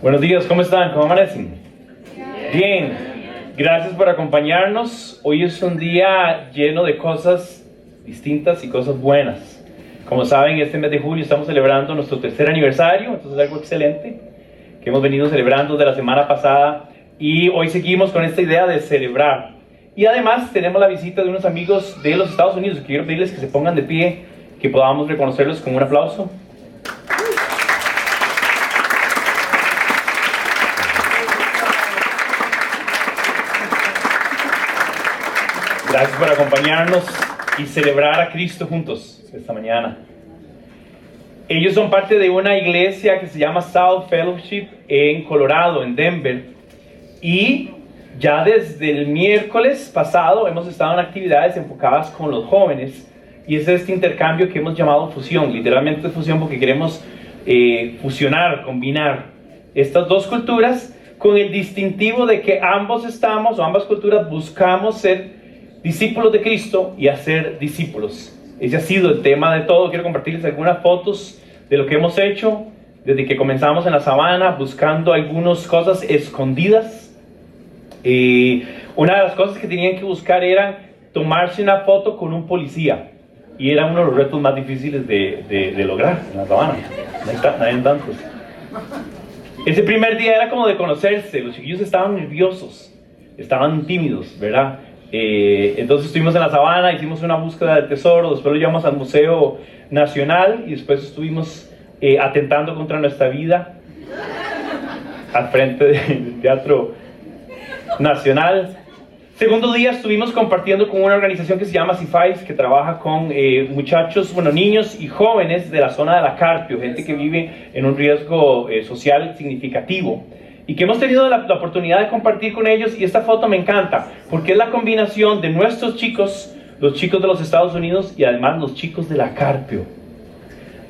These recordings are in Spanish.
Buenos días, ¿cómo están? ¿Cómo amanecen? Bien, gracias por acompañarnos. Hoy es un día lleno de cosas distintas y cosas buenas. Como saben, este mes de julio estamos celebrando nuestro tercer aniversario, entonces es algo excelente que hemos venido celebrando desde la semana pasada y hoy seguimos con esta idea de celebrar. Y además tenemos la visita de unos amigos de los Estados Unidos. Quiero pedirles que se pongan de pie, que podamos reconocerlos con un aplauso. Gracias por acompañarnos y celebrar a Cristo juntos esta mañana. Ellos son parte de una iglesia que se llama South Fellowship en Colorado, en Denver. Y ya desde el miércoles pasado hemos estado en actividades enfocadas con los jóvenes. Y es este intercambio que hemos llamado fusión. Literalmente fusión porque queremos fusionar, combinar estas dos culturas con el distintivo de que ambas culturas buscamos ser discípulos de Cristo y hacer discípulos. Ese ha sido el tema de todo. Quiero compartirles algunas fotos de lo que hemos hecho desde que comenzamos en la sabana, buscando algunas cosas escondidas. Una de las cosas que tenían que buscar era tomarse una foto con un policía. Y era uno de los retos más difíciles de lograr en la sabana. No hay tantos. Ese primer día era como de conocerse. Los chiquillos estaban nerviosos, estaban tímidos, ¿verdad? Entonces estuvimos en la sabana, hicimos una búsqueda del tesoro, después lo llevamos al Museo Nacional y después estuvimos atentando contra nuestra vida al frente del Teatro Nacional. Segundo día estuvimos compartiendo con una organización que se llama CIFAIS, que trabaja con niños y jóvenes de la zona de la Carpio, gente que vive en un riesgo social significativo. Y que hemos tenido la oportunidad de compartir con ellos, y esta foto me encanta, porque es la combinación de nuestros chicos, los chicos de los Estados Unidos, y además los chicos de la Carpio.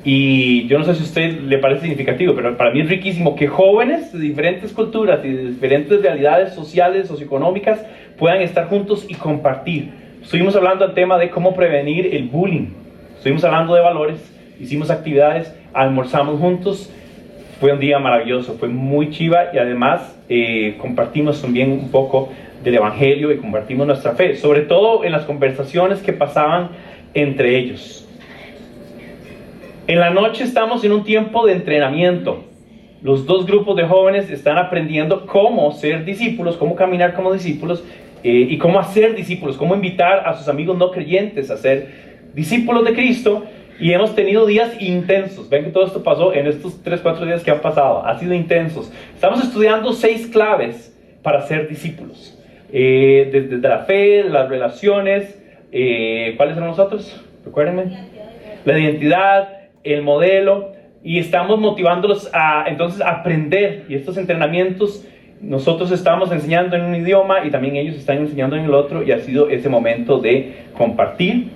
Y yo no sé si a usted le parece significativo, pero para mí es riquísimo que jóvenes de diferentes culturas y de diferentes realidades sociales, socioeconómicas, puedan estar juntos y compartir. Estuvimos hablando del tema de cómo prevenir el bullying, estuvimos hablando de valores, hicimos actividades, almorzamos juntos. Fue un día maravilloso, fue muy chiva y además compartimos también un poco del Evangelio y compartimos nuestra fe, sobre todo en las conversaciones que pasaban entre ellos. En la noche estamos en un tiempo de entrenamiento. Los dos grupos de jóvenes están aprendiendo cómo ser discípulos, cómo caminar como discípulos y cómo hacer discípulos, cómo invitar a sus amigos no creyentes a ser discípulos de Cristo. Y hemos tenido días intensos. Ven que todo esto pasó en estos 3-4 días que han pasado. Ha sido intensos. Estamos estudiando 6 claves para ser discípulos. Desde la fe, las relaciones. ¿Cuáles eran los otros? Recuérdenme. La identidad, el modelo. Y estamos motivándolos a entonces aprender. Y estos entrenamientos nosotros estamos enseñando en un idioma y también ellos están enseñando en el otro. Y ha sido ese momento de compartir.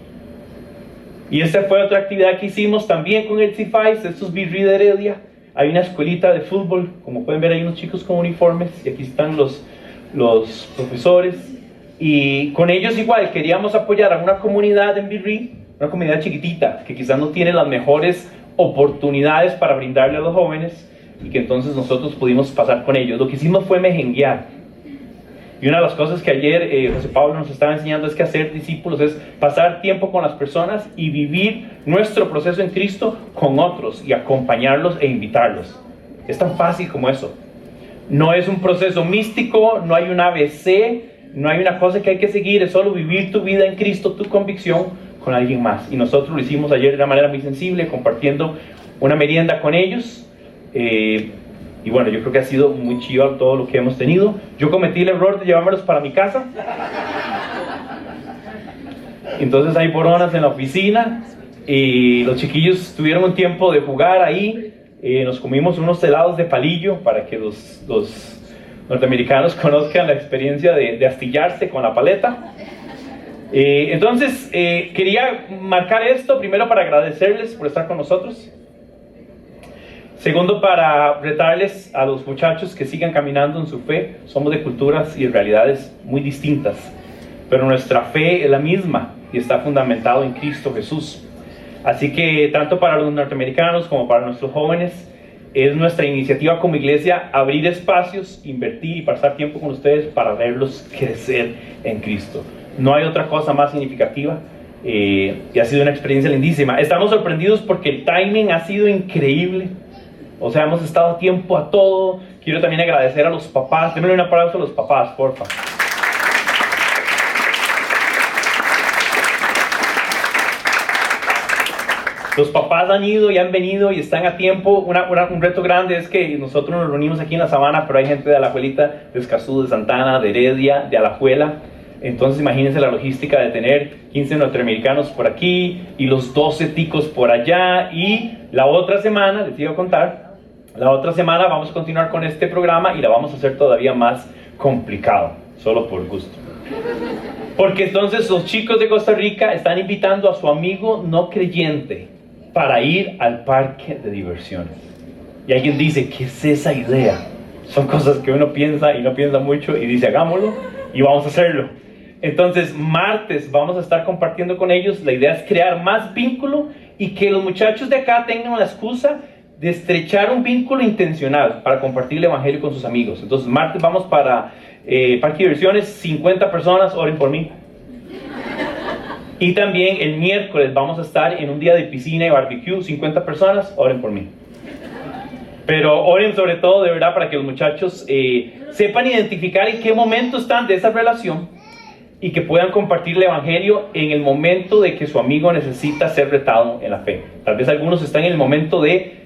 Y esta fue otra actividad que hicimos también con el CIFAIS, estos Virri de Heredia. Hay una escuelita de fútbol, como pueden ver hay unos chicos con uniformes, y aquí están los profesores. Y con ellos igual, queríamos apoyar a una comunidad en Virri, una comunidad chiquitita, que quizás no tiene las mejores oportunidades para brindarle a los jóvenes, y que entonces nosotros pudimos pasar con ellos. Lo que hicimos fue mejenguear. Y una de las cosas que ayer José Pablo nos estaba enseñando es que hacer discípulos es pasar tiempo con las personas y vivir nuestro proceso en Cristo con otros y acompañarlos e invitarlos. Es tan fácil como eso. No es un proceso místico, no hay un ABC, no hay una cosa que hay que seguir, es solo vivir tu vida en Cristo, tu convicción con alguien más. Y nosotros lo hicimos ayer de una manera muy sensible, compartiendo una merienda con ellos. Y bueno, yo creo que ha sido muy chido todo lo que hemos tenido. Yo cometí el error de llevármelos para mi casa. Entonces hay boronas en la oficina. Y los chiquillos tuvieron un tiempo de jugar ahí. Nos comimos unos helados de palillo para que los norteamericanos conozcan la experiencia de astillarse con la paleta. Entonces, quería marcar esto primero para agradecerles por estar con nosotros. Segundo, para retarles a los muchachos que sigan caminando en su fe. Somos de culturas y realidades muy distintas, pero nuestra fe es la misma y está fundamentado en Cristo Jesús. Así que tanto para los norteamericanos como para nuestros jóvenes, es nuestra iniciativa como iglesia, abrir espacios, invertir y pasar tiempo con ustedes para verlos crecer en Cristo. No hay otra cosa más significativa y ha sido una experiencia lindísima. Estamos sorprendidos porque el timing ha sido increíble. O sea, hemos estado a tiempo a todo. Quiero también agradecer a los papás. Denle un aplauso a los papás, porfa. Los papás han ido y han venido y están a tiempo. Un reto grande es que nosotros nos reunimos aquí en la Sabana, pero hay gente de Alajuelita, de Escazú, de Santana, de Heredia, de Alajuela. Entonces imagínense la logística de tener 15 norteamericanos por aquí y los 12 ticos por allá. Y la otra semana, les iba a contar, la otra semana vamos a continuar con este programa y la vamos a hacer todavía más complicado, solo por gusto. Porque entonces los chicos de Costa Rica están invitando a su amigo no creyente para ir al parque de diversiones. Y alguien dice, ¿qué es esa idea? Son cosas que uno piensa y no piensa mucho y dice, hagámoslo y vamos a hacerlo. Entonces, martes vamos a estar compartiendo con ellos. La idea es crear más vínculo y que los muchachos de acá tengan la excusa de estrechar un vínculo intencional para compartir el evangelio con sus amigos. Entonces, martes vamos para parque de diversiones, 50 personas, oren por mí. Y también el miércoles vamos a estar en un día de piscina y barbecue, 50 personas, oren por mí. Pero oren sobre todo de verdad para que los muchachos sepan identificar en qué momento están de esa relación y que puedan compartir el evangelio en el momento de que su amigo necesita ser retado en la fe. Tal vez algunos están en el momento de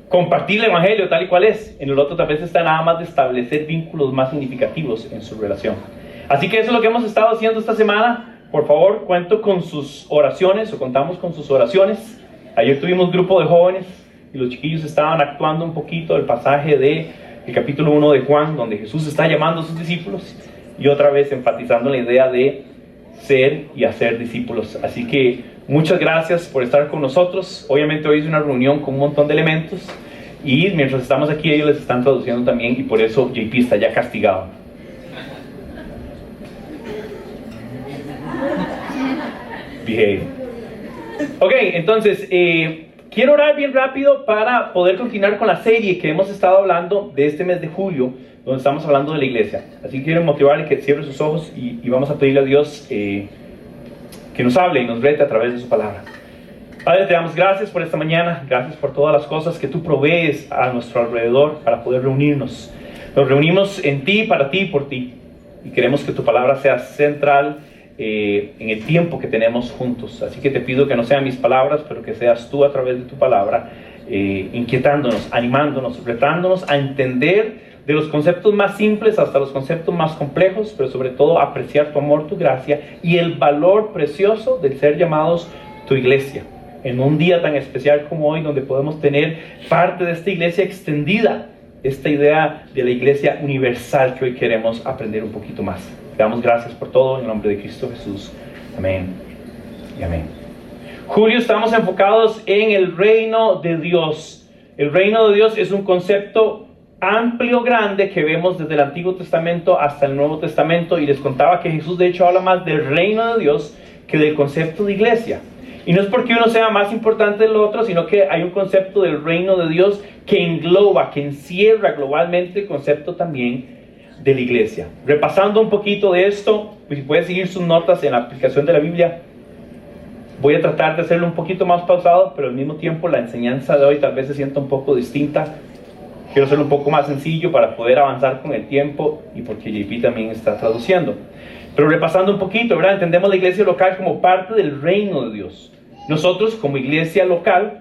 compartir el evangelio tal y cual es, en el otro tal vez está nada más de establecer vínculos más significativos en su relación. Así que eso es lo que hemos estado haciendo esta semana. Por favor, cuento con sus oraciones, o contamos con sus oraciones. Ayer tuvimos grupo de jóvenes y los chiquillos estaban actuando un poquito del pasaje del capítulo 1 de Juan, donde Jesús está llamando a sus discípulos y otra vez enfatizando la idea de ser y hacer discípulos. Así que muchas gracias por estar con nosotros. Obviamente hoy es una reunión con un montón de elementos y mientras estamos aquí ellos les están traduciendo también y por eso JP está ya castigado. Behave. Ok, entonces quiero orar bien rápido para poder continuar con la serie que hemos estado hablando de este mes de julio, donde estamos hablando de la iglesia. Así que quiero motivarle que cierre sus ojos y vamos a pedirle a Dios que nos hable y nos rete a través de su palabra. Padre, te damos gracias por esta mañana, gracias por todas las cosas que tú provees a nuestro alrededor para poder reunirnos. Nos reunimos en ti, para ti y por ti. Y queremos que tu palabra sea central en el tiempo que tenemos juntos. Así que te pido que no sean mis palabras, pero que seas tú a través de tu palabra, inquietándonos, animándonos, retándonos a entender de los conceptos más simples hasta los conceptos más complejos, pero sobre todo apreciar tu amor, tu gracia y el valor precioso de ser llamados tu iglesia. En un día tan especial como hoy, donde podemos tener parte de esta iglesia extendida, esta idea de la iglesia universal que hoy queremos aprender un poquito más. Te damos gracias por todo en el nombre de Cristo Jesús. Amén y amén. Julio, estamos enfocados en el reino de Dios. El reino de Dios es un concepto amplio, grande, que vemos desde el Antiguo Testamento hasta el Nuevo Testamento, y les contaba que Jesús de hecho habla más del reino de Dios que del concepto de iglesia. Y no es porque uno sea más importante del otro, sino que hay un concepto del reino de Dios que engloba, que encierra globalmente el concepto también de la iglesia. Repasando un poquito de esto, pues si pueden seguir sus notas en la aplicación de la Biblia, voy a tratar de hacerlo un poquito más pausado, pero al mismo tiempo la enseñanza de hoy tal vez se sienta un poco distinta. Quiero hacerlo un poco más sencillo para poder avanzar con el tiempo y porque JP también está traduciendo. Pero repasando un poquito, ¿verdad? Entendemos la iglesia local como parte del reino de Dios. Nosotros como iglesia local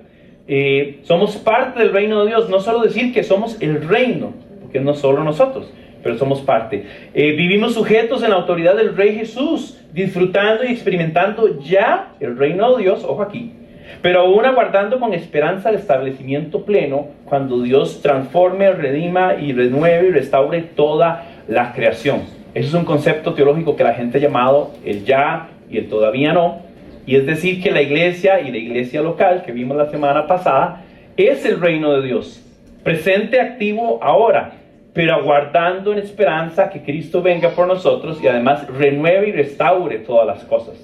somos parte del reino de Dios. No solo decir que somos el reino, porque no solo nosotros, pero somos parte. Vivimos sujetos en la autoridad del Rey Jesús, disfrutando y experimentando ya el reino de Dios, ojo aquí, pero aún aguardando con esperanza el establecimiento pleno cuando Dios transforme, redima y renueve y restaure toda la creación. Eso es un concepto teológico que la gente ha llamado el ya y el todavía no, y es decir que la iglesia y la iglesia local que vimos la semana pasada es el reino de Dios, presente, activo ahora, pero aguardando en esperanza que Cristo venga por nosotros y además renueve y restaure todas las cosas.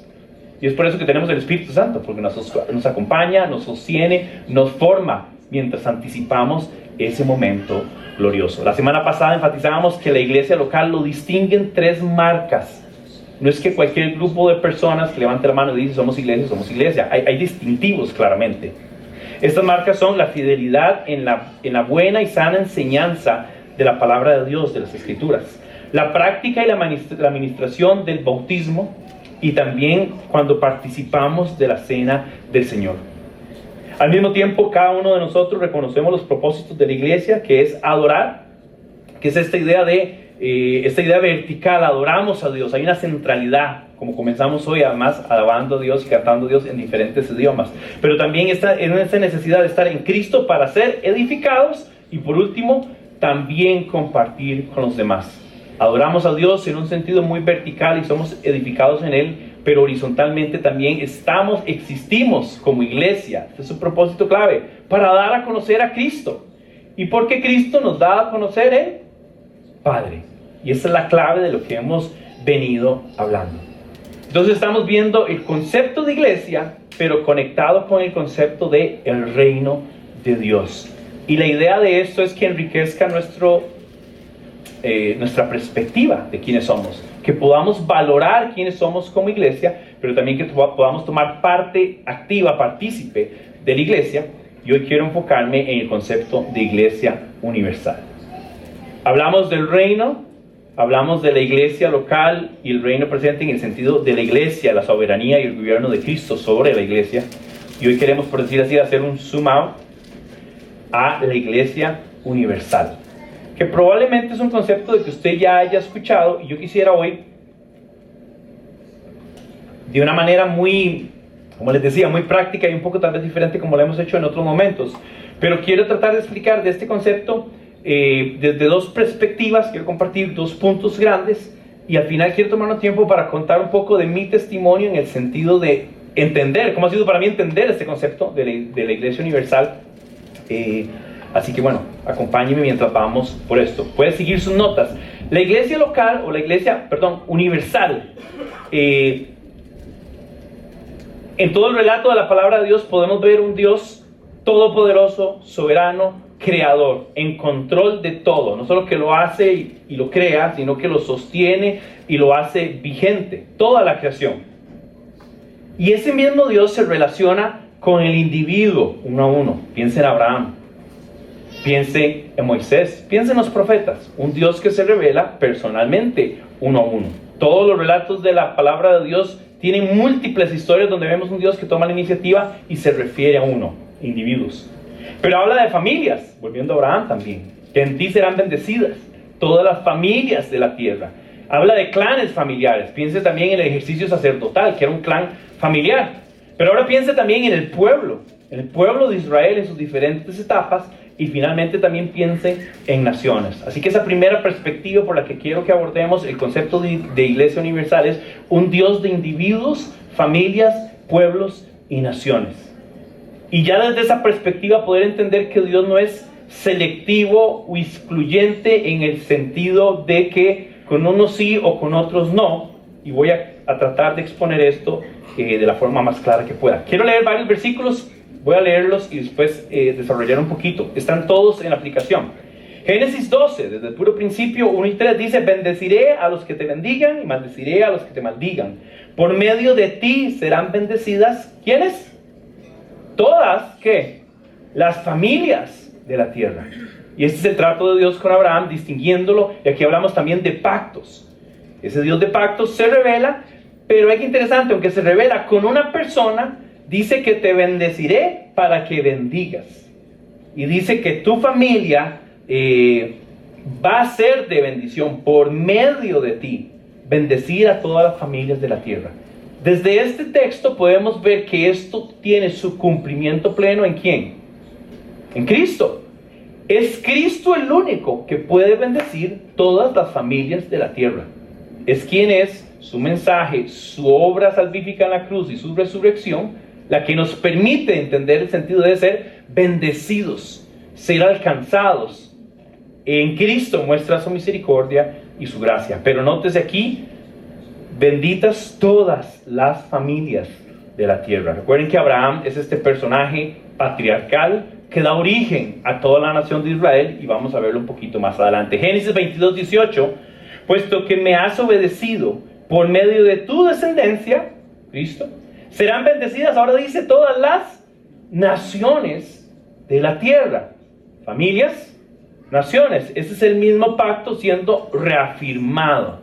Y es por eso que tenemos el Espíritu Santo, porque nos acompaña, nos sostiene, nos forma, mientras anticipamos ese momento glorioso. La semana pasada enfatizábamos que la iglesia local lo distinguen 3 marcas. No es que cualquier grupo de personas que levante la mano y dice somos iglesia. Hay distintivos claramente. Estas marcas son la fidelidad en la buena y sana enseñanza de la palabra de Dios, de las Escrituras, la práctica y la administración del bautismo, y también cuando participamos de la cena del Señor. Al mismo tiempo, cada uno de nosotros reconocemos los propósitos de la iglesia, que es adorar, que es esta idea vertical, adoramos a Dios. Hay una centralidad, como comenzamos hoy, además alabando a Dios y cantando a Dios en diferentes idiomas. Pero también está en esa necesidad de estar en Cristo para ser edificados, y por último, también compartir con los demás. Adoramos a Dios en un sentido muy vertical y somos edificados en Él, pero horizontalmente también existimos como iglesia. Este es un propósito clave, para dar a conocer a Cristo. ¿Y por qué Cristo nos da a conocer el Padre? Y esa es la clave de lo que hemos venido hablando. Entonces estamos viendo el concepto de iglesia, pero conectado con el concepto de el reino de Dios. Y la idea de esto es que enriquezca nuestra perspectiva de quiénes somos, que podamos valorar quiénes somos como iglesia, pero también que podamos tomar parte activa, partícipe de la iglesia. Y hoy quiero enfocarme en el concepto de iglesia universal. Hablamos del reino, hablamos de la iglesia local y el reino presente en el sentido de la iglesia, la soberanía y el gobierno de Cristo sobre la iglesia. Y hoy queremos, por decir así, hacer un zoom out a la iglesia universal, que probablemente es un concepto de que usted ya haya escuchado, y yo quisiera hoy, de una manera muy, como les decía, muy práctica y un poco tal vez diferente como lo hemos hecho en otros momentos, pero quiero tratar de explicar de este concepto desde 2 perspectivas. Quiero compartir 2 puntos grandes, y al final quiero tomar un tiempo para contar un poco de mi testimonio en el sentido de entender, cómo ha sido para mí entender este concepto de la iglesia universal. Así que bueno, acompáñenme mientras vamos por esto. Puede seguir sus notas. La iglesia local, o la iglesia, universal. En todo el relato de la palabra de Dios podemos ver un Dios todopoderoso, soberano, creador, en control de todo. No solo que lo hace y lo crea, sino que lo sostiene y lo hace vigente, toda la creación. Y ese mismo Dios se relaciona con el individuo uno a uno. Piensa en Abraham, piense en Moisés, piense en los profetas. Un Dios que se revela personalmente uno a uno. Todos los relatos de la palabra de Dios tienen múltiples historias donde vemos un Dios que toma la iniciativa y se refiere a uno, individuos. Pero habla de familias, volviendo a Abraham también, que en ti serán bendecidas todas las familias de la tierra. Habla de clanes familiares. Piense también en el ejercicio sacerdotal, que era un clan familiar. Pero ahora piense también en el pueblo de Israel en sus diferentes etapas, y finalmente también piense en naciones. Así que esa primera perspectiva por la que quiero que abordemos el concepto de iglesia universal es un Dios de individuos, familias, pueblos y naciones. Y ya desde esa perspectiva poder entender que Dios no es selectivo o excluyente en el sentido de que con unos sí o con otros no. Y voy a tratar de exponer esto de la forma más clara que pueda. Quiero leer varios versículos, voy a leerlos y después desarrollar un poquito. Están todos en la aplicación. Génesis 12, desde el puro principio, 1 y 3 dice: bendeciré a los que te bendigan y maldeciré a los que te maldigan. Por medio de ti serán bendecidas, ¿quiénes? Todas, ¿qué? Las familias de la tierra. Y este es el trato de Dios con Abraham, distinguiéndolo. Y aquí hablamos también de pactos. Ese Dios de pactos se revela, pero es interesante, aunque se revela con una persona, dice que te bendeciré para que bendigas. Y dice que tu familia va a ser de bendición por medio de ti, bendecir a todas las familias de la tierra. Desde este texto podemos ver que esto tiene su cumplimiento pleno ¿en quién? En Cristo. Es Cristo el único que puede bendecir todas las familias de la tierra. Es quien es, su mensaje, su obra salvífica en la cruz y su resurrección, la que nos permite entender el sentido de ser bendecidos, ser alcanzados. En Cristo muestra su misericordia y su gracia. Pero nótese aquí: benditas todas las familias de la tierra. Recuerden que Abraham es este personaje patriarcal, que da origen a toda la nación de Israel, y vamos a verlo un poquito más adelante. Génesis 22:18, puesto que me has obedecido por medio de tu descendencia, Cristo, serán bendecidas, ahora dice, todas las naciones de la tierra. Familias, naciones. Ese es el mismo pacto siendo reafirmado.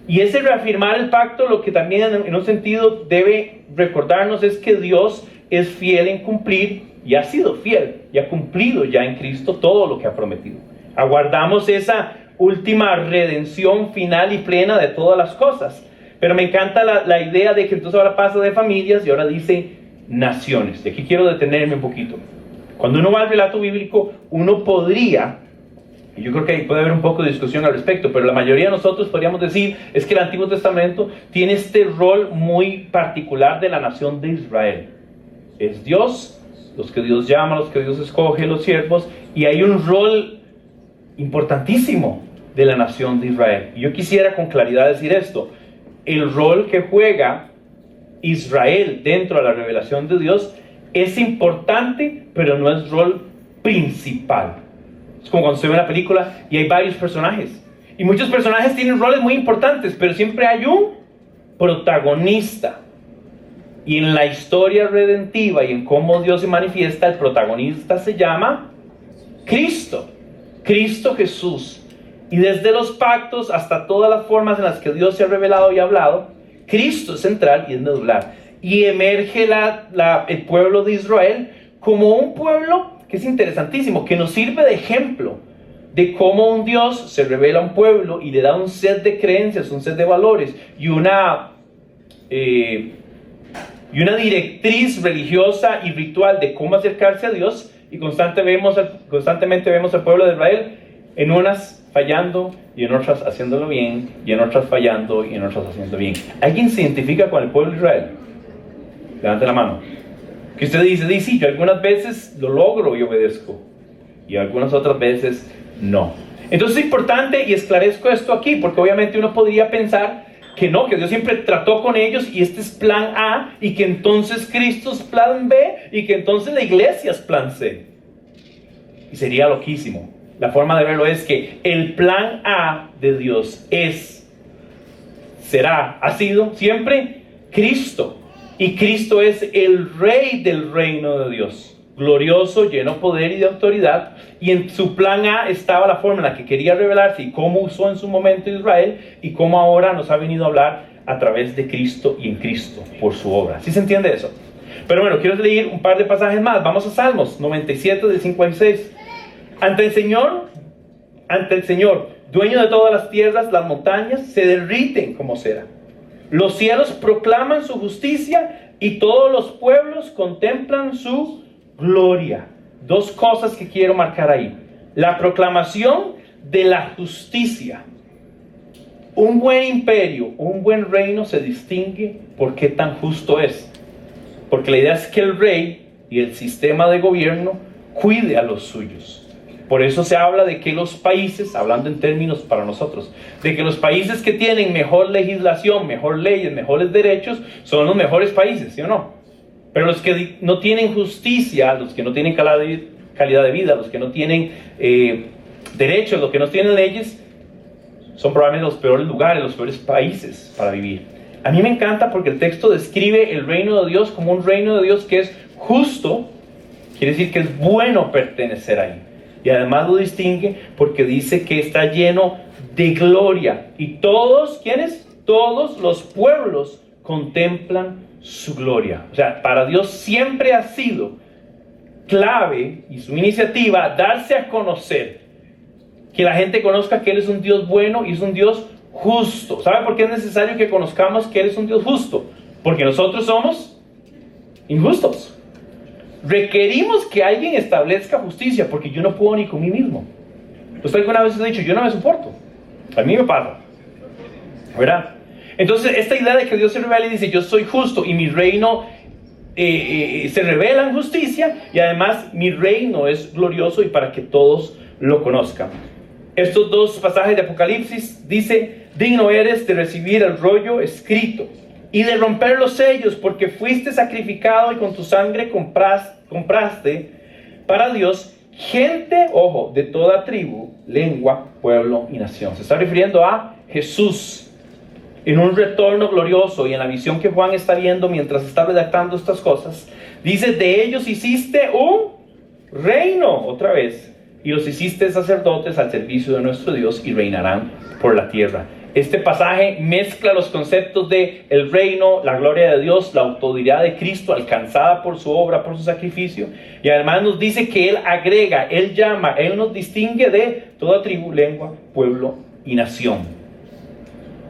Y ese reafirmar el pacto, lo que también en un sentido debe recordarnos es que Dios es fiel en cumplir, y ha sido fiel, y ha cumplido ya en Cristo todo lo que ha prometido. Aguardamos esa última redención final y plena de todas las cosas. Pero me encanta la idea de que entonces ahora pasa de familias y ahora dice naciones. De aquí quiero detenerme un poquito. Cuando uno va al relato bíblico, uno podría, y yo creo que puede haber un poco de discusión al respecto, pero la mayoría de nosotros podríamos decir es que el Antiguo Testamento tiene este rol muy particular de la nación de Israel. Es Dios, los que Dios llama, los que Dios escoge, los siervos, y hay un rol importantísimo de la nación de Israel. Y yo quisiera con claridad decir esto: el rol que juega Israel dentro de la revelación de Dios es importante, pero no es rol principal. Es como cuando se ve una película y hay varios personajes, y muchos personajes tienen roles muy importantes, pero siempre hay un protagonista. Y en la historia redentiva y en cómo Dios se manifiesta, el protagonista se llama Cristo. Cristo Jesús. Y desde los pactos hasta todas las formas en las que Dios se ha revelado y hablado, Cristo es central y es medular. Y emerge el pueblo de Israel como un pueblo que es interesantísimo, que nos sirve de ejemplo de cómo un Dios se revela a un pueblo y le da un set de creencias, un set de valores y una directriz religiosa y ritual de cómo acercarse a Dios. Y constantemente vemos al pueblo de Israel en unas fallando y en otras haciéndolo bien, y en otras fallando y en otras haciendo bien. ¿Alguien se identifica con el pueblo de Israel? Levante la mano. Que usted dice, sí, yo algunas veces lo logro y obedezco, y algunas otras veces no. Entonces es importante, y esclarezco esto aquí, porque obviamente uno podría pensar que no, que Dios siempre trató con ellos y este es plan A, y que entonces Cristo es plan B, y que entonces la iglesia es plan C. Y sería loquísimo. La forma de verlo es que el plan A de Dios ha sido siempre Cristo. Y Cristo es el Rey del reino de Dios, glorioso, lleno de poder y de autoridad. Y en su plan A estaba la forma en la que quería revelarse y cómo usó en su momento Israel, y cómo ahora nos ha venido a hablar a través de Cristo y en Cristo por su obra. ¿Sí se entiende eso? Pero bueno, quiero leer un par de pasajes más. Vamos a Salmos 97, del 5 al 6. Ante el Señor, dueño de todas las tierras, las montañas se derriten como cera. Los cielos proclaman su justicia y todos los pueblos contemplan su gloria. Dos cosas que quiero marcar ahí. La proclamación de la justicia. Un buen imperio, un buen reino se distingue por qué tan justo es. Porque la idea es que el rey y el sistema de gobierno cuide a los suyos. Por eso se habla de que los países, hablando en términos para nosotros, de que los países que tienen mejor legislación, mejor leyes, mejores derechos, son los mejores países, ¿sí o no? Pero los que no tienen justicia, los que no tienen calidad de vida, los que no tienen derechos, los que no tienen leyes, son probablemente los peores lugares, los peores países para vivir. A mí me encanta porque el texto describe el reino de Dios como un reino de Dios que es justo, quiere decir que es bueno pertenecer ahí. Y además lo distingue porque dice que está lleno de gloria. Y todos, ¿quiénes? Todos los pueblos contemplan su gloria. O sea, para Dios siempre ha sido clave, y su iniciativa, darse a conocer, que la gente conozca que Él es un Dios bueno y es un Dios justo. ¿Sabe por qué es necesario que conozcamos que Él es un Dios justo? Porque nosotros somos injustos. Requerimos que alguien establezca justicia, porque yo no puedo ni con mí mismo. ¿Usted alguna vez ha dicho, yo no me soporto? A mí me pasa, ¿verdad? Entonces esta idea de que Dios se revela y dice, yo soy justo y mi reino se revela en justicia, y además mi reino es glorioso y para que todos lo conozcan. Estos dos pasajes de Apocalipsis dice, digno eres de recibir el rollo escrito y de romper los sellos, porque fuiste sacrificado y con tu sangre compraste para Dios gente, ojo, de toda tribu, lengua, pueblo y nación. Se está refiriendo a Jesús en un retorno glorioso, y en la visión que Juan está viendo mientras está redactando estas cosas, dice: de ellos hiciste un reino, otra vez, y los hiciste sacerdotes al servicio de nuestro Dios, y reinarán por la tierra. Este pasaje mezcla los conceptos de el reino, la gloria de Dios, la autoridad de Cristo alcanzada por su obra, por su sacrificio, y además nos dice que Él agrega, Él llama, Él nos distingue de toda tribu, lengua, pueblo y nación.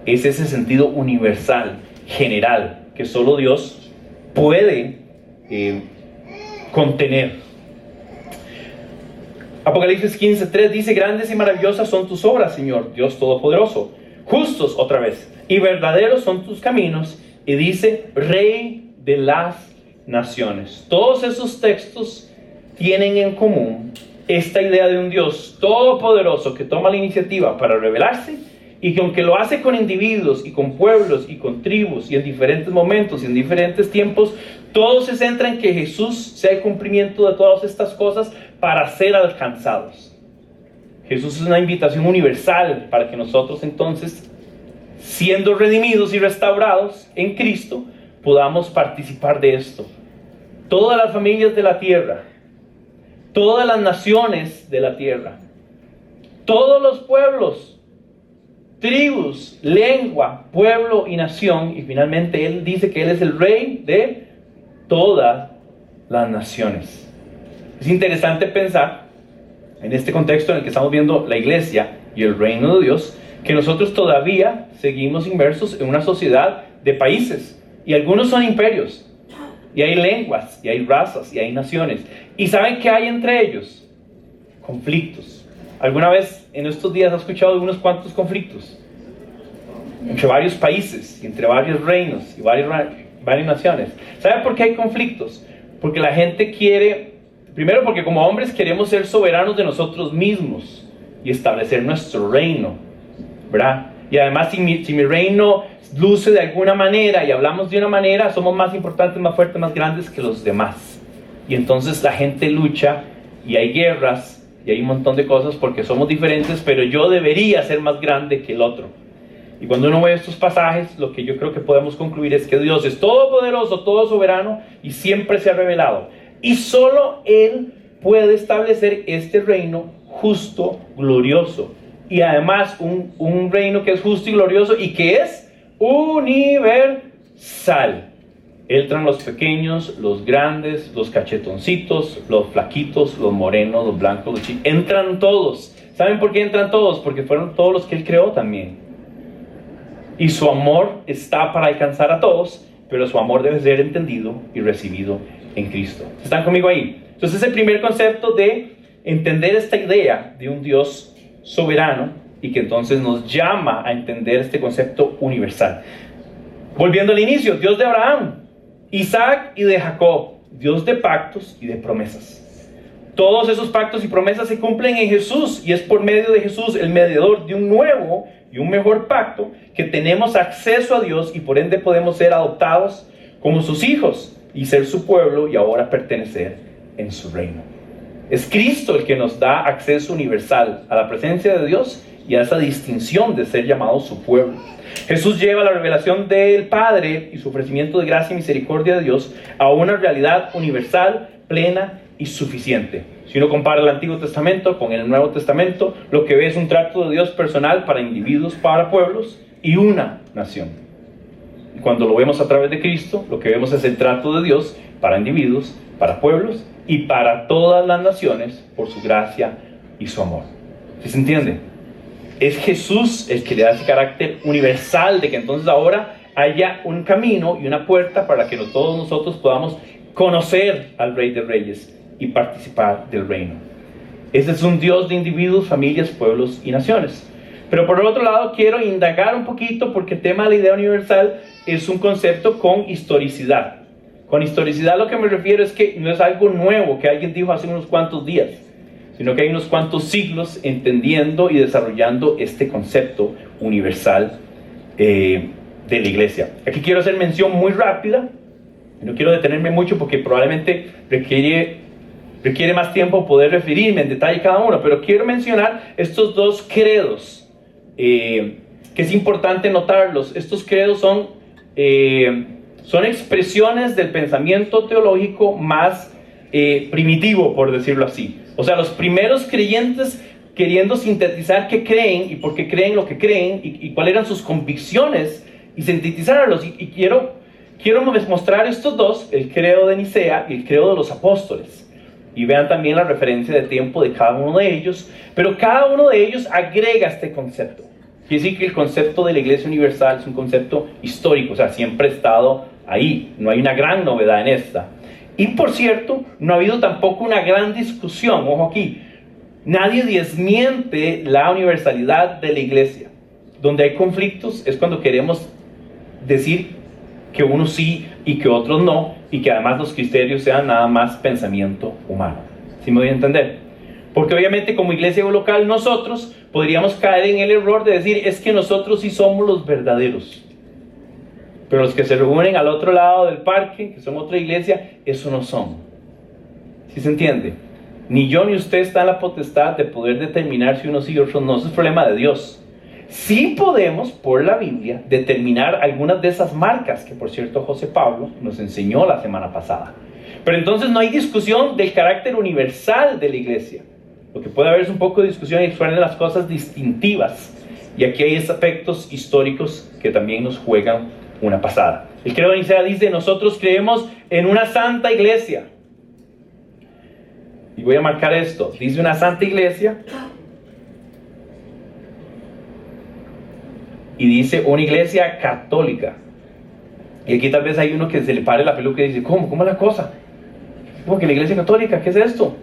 Es ese sentido universal, general, que solo Dios puede contener. Apocalipsis 15:3 dice: grandes y maravillosas son tus obras, Señor Dios Todopoderoso. Justos, otra vez, y verdaderos son tus caminos. Y dice: Rey de las naciones. Todos esos textos tienen en común esta idea de un Dios todopoderoso que toma la iniciativa para revelarse, y que aunque lo hace con individuos y con pueblos y con tribus y en diferentes momentos y en diferentes tiempos, todo se centra en que Jesús sea el cumplimiento de todas estas cosas para ser alcanzados. Jesús es una invitación universal para que nosotros entonces, siendo redimidos y restaurados en Cristo, podamos participar de esto. Todas las familias de la tierra, todas las naciones de la tierra, todos los pueblos, tribus, lengua, pueblo y nación, y finalmente Él dice que Él es el Rey de todas las naciones. Es interesante pensar en este contexto en el que estamos viendo la iglesia y el reino de Dios, que nosotros todavía seguimos inmersos en una sociedad de países, y algunos son imperios, y hay lenguas, y hay razas, y hay naciones, y ¿saben qué hay entre ellos? Conflictos. ¿Alguna vez en estos días has escuchado de unos cuantos conflictos? Entre varios países, entre varios reinos y varias naciones. ¿Sabe por qué hay conflictos? Porque la gente quiere, primero porque como hombres queremos ser soberanos de nosotros mismos y establecer nuestro reino, ¿verdad? Y además si mi reino luce de alguna manera y hablamos de una manera, somos más importantes, más fuertes, más grandes que los demás. Y entonces la gente lucha y hay guerras, y hay un montón de cosas porque somos diferentes, pero yo debería ser más grande que el otro. Y cuando uno ve estos pasajes, lo que yo creo que podemos concluir es que Dios es todopoderoso, todo soberano, y siempre se ha revelado. Y solo Él puede establecer este reino justo, glorioso. Y además un reino que es justo y glorioso y que es universal. Entran los pequeños, los grandes, los cachetoncitos, los flaquitos, los morenos, los blancos, los chicos. Entran todos. ¿Saben por qué entran todos? Porque fueron todos los que Él creó también. Y su amor está para alcanzar a todos, pero su amor debe ser entendido y recibido en Cristo. ¿Están conmigo ahí? Entonces, el primer concepto de entender esta idea de un Dios soberano y que entonces nos llama a entender este concepto universal. Volviendo al inicio, Dios de Abraham, Isaac y de Jacob, Dios de pactos y de promesas. Todos esos pactos y promesas se cumplen en Jesús, y es por medio de Jesús, el mediador de un nuevo y un mejor pacto, que tenemos acceso a Dios y por ende podemos ser adoptados como sus hijos y ser su pueblo y ahora pertenecer en su reino. Es Cristo el que nos da acceso universal a la presencia de Dios y a esa distinción de ser llamados su pueblo. Jesús lleva la revelación del Padre y su ofrecimiento de gracia y misericordia de Dios a una realidad universal, plena y suficiente. Si uno compara el Antiguo Testamento con el Nuevo Testamento, lo que ve es un trato de Dios personal para individuos, para pueblos y una nación. Y cuando lo vemos a través de Cristo, lo que vemos es el trato de Dios para individuos, para pueblos y para todas las naciones por su gracia y su amor. ¿Sí se entiende? Es Jesús el que le da ese carácter universal de que entonces ahora haya un camino y una puerta para que todos nosotros podamos conocer al Rey de Reyes y participar del reino. Ese es un Dios de individuos, familias, pueblos y naciones. Pero por el otro lado quiero indagar un poquito porque el tema de la idea universal es un concepto con historicidad. Con historicidad lo que me refiero es que no es algo nuevo que alguien dijo hace unos cuantos días, sino que hay unos cuantos siglos entendiendo y desarrollando este concepto universal de la iglesia. Aquí quiero hacer mención muy rápida, no quiero detenerme mucho porque probablemente requiere Requiere más tiempo poder referirme en detalle a cada uno, pero quiero mencionar estos dos credos, que es importante notarlos. Estos credos son expresiones del pensamiento teológico más primitivo, por decirlo así. O sea, los primeros creyentes queriendo sintetizar qué creen y por qué creen lo que creen y cuáles eran sus convicciones y sintetizarlos. Y quiero mostrar estos dos, el credo de Nicea y el credo de los apóstoles. Y vean también la referencia de tiempo de cada uno de ellos, pero cada uno de ellos agrega este concepto. Quiere decir que el concepto de la Iglesia Universal es un concepto histórico, o sea, siempre ha estado ahí, no hay una gran novedad en esta. Y por cierto, no ha habido tampoco una gran discusión, ojo aquí, nadie desmiente la universalidad de la Iglesia. Donde hay conflictos es cuando queremos decir que unos sí y que otros no, y que además los criterios sean nada más pensamiento humano. ¿Sí me voy a entender? Porque obviamente como iglesia local nosotros podríamos caer en el error de decir es que nosotros sí somos los verdaderos, pero los que se reúnen al otro lado del parque, que son otra iglesia, eso no son. ¿Sí se entiende? Ni yo ni usted está en la potestad de poder determinar si unos sí y otros no. Eso es problema de Dios. Sí podemos, por la Biblia, determinar algunas de esas marcas que, por cierto, José Pablo nos enseñó la semana pasada. Pero entonces no hay discusión del carácter universal de la iglesia. Lo que puede haber es un poco de discusión y cuáles las cosas distintivas. Y aquí hay aspectos históricos que también nos juegan una pasada. El credo de Nicea dice, nosotros creemos en una santa iglesia. Y voy a marcar esto. Dice una santa iglesia. Y dice una iglesia católica. Y aquí tal vez hay uno que se le pare la peluca y dice, ¿cómo es la cosa? ¿Cómo que la iglesia católica? ¿Qué es esto?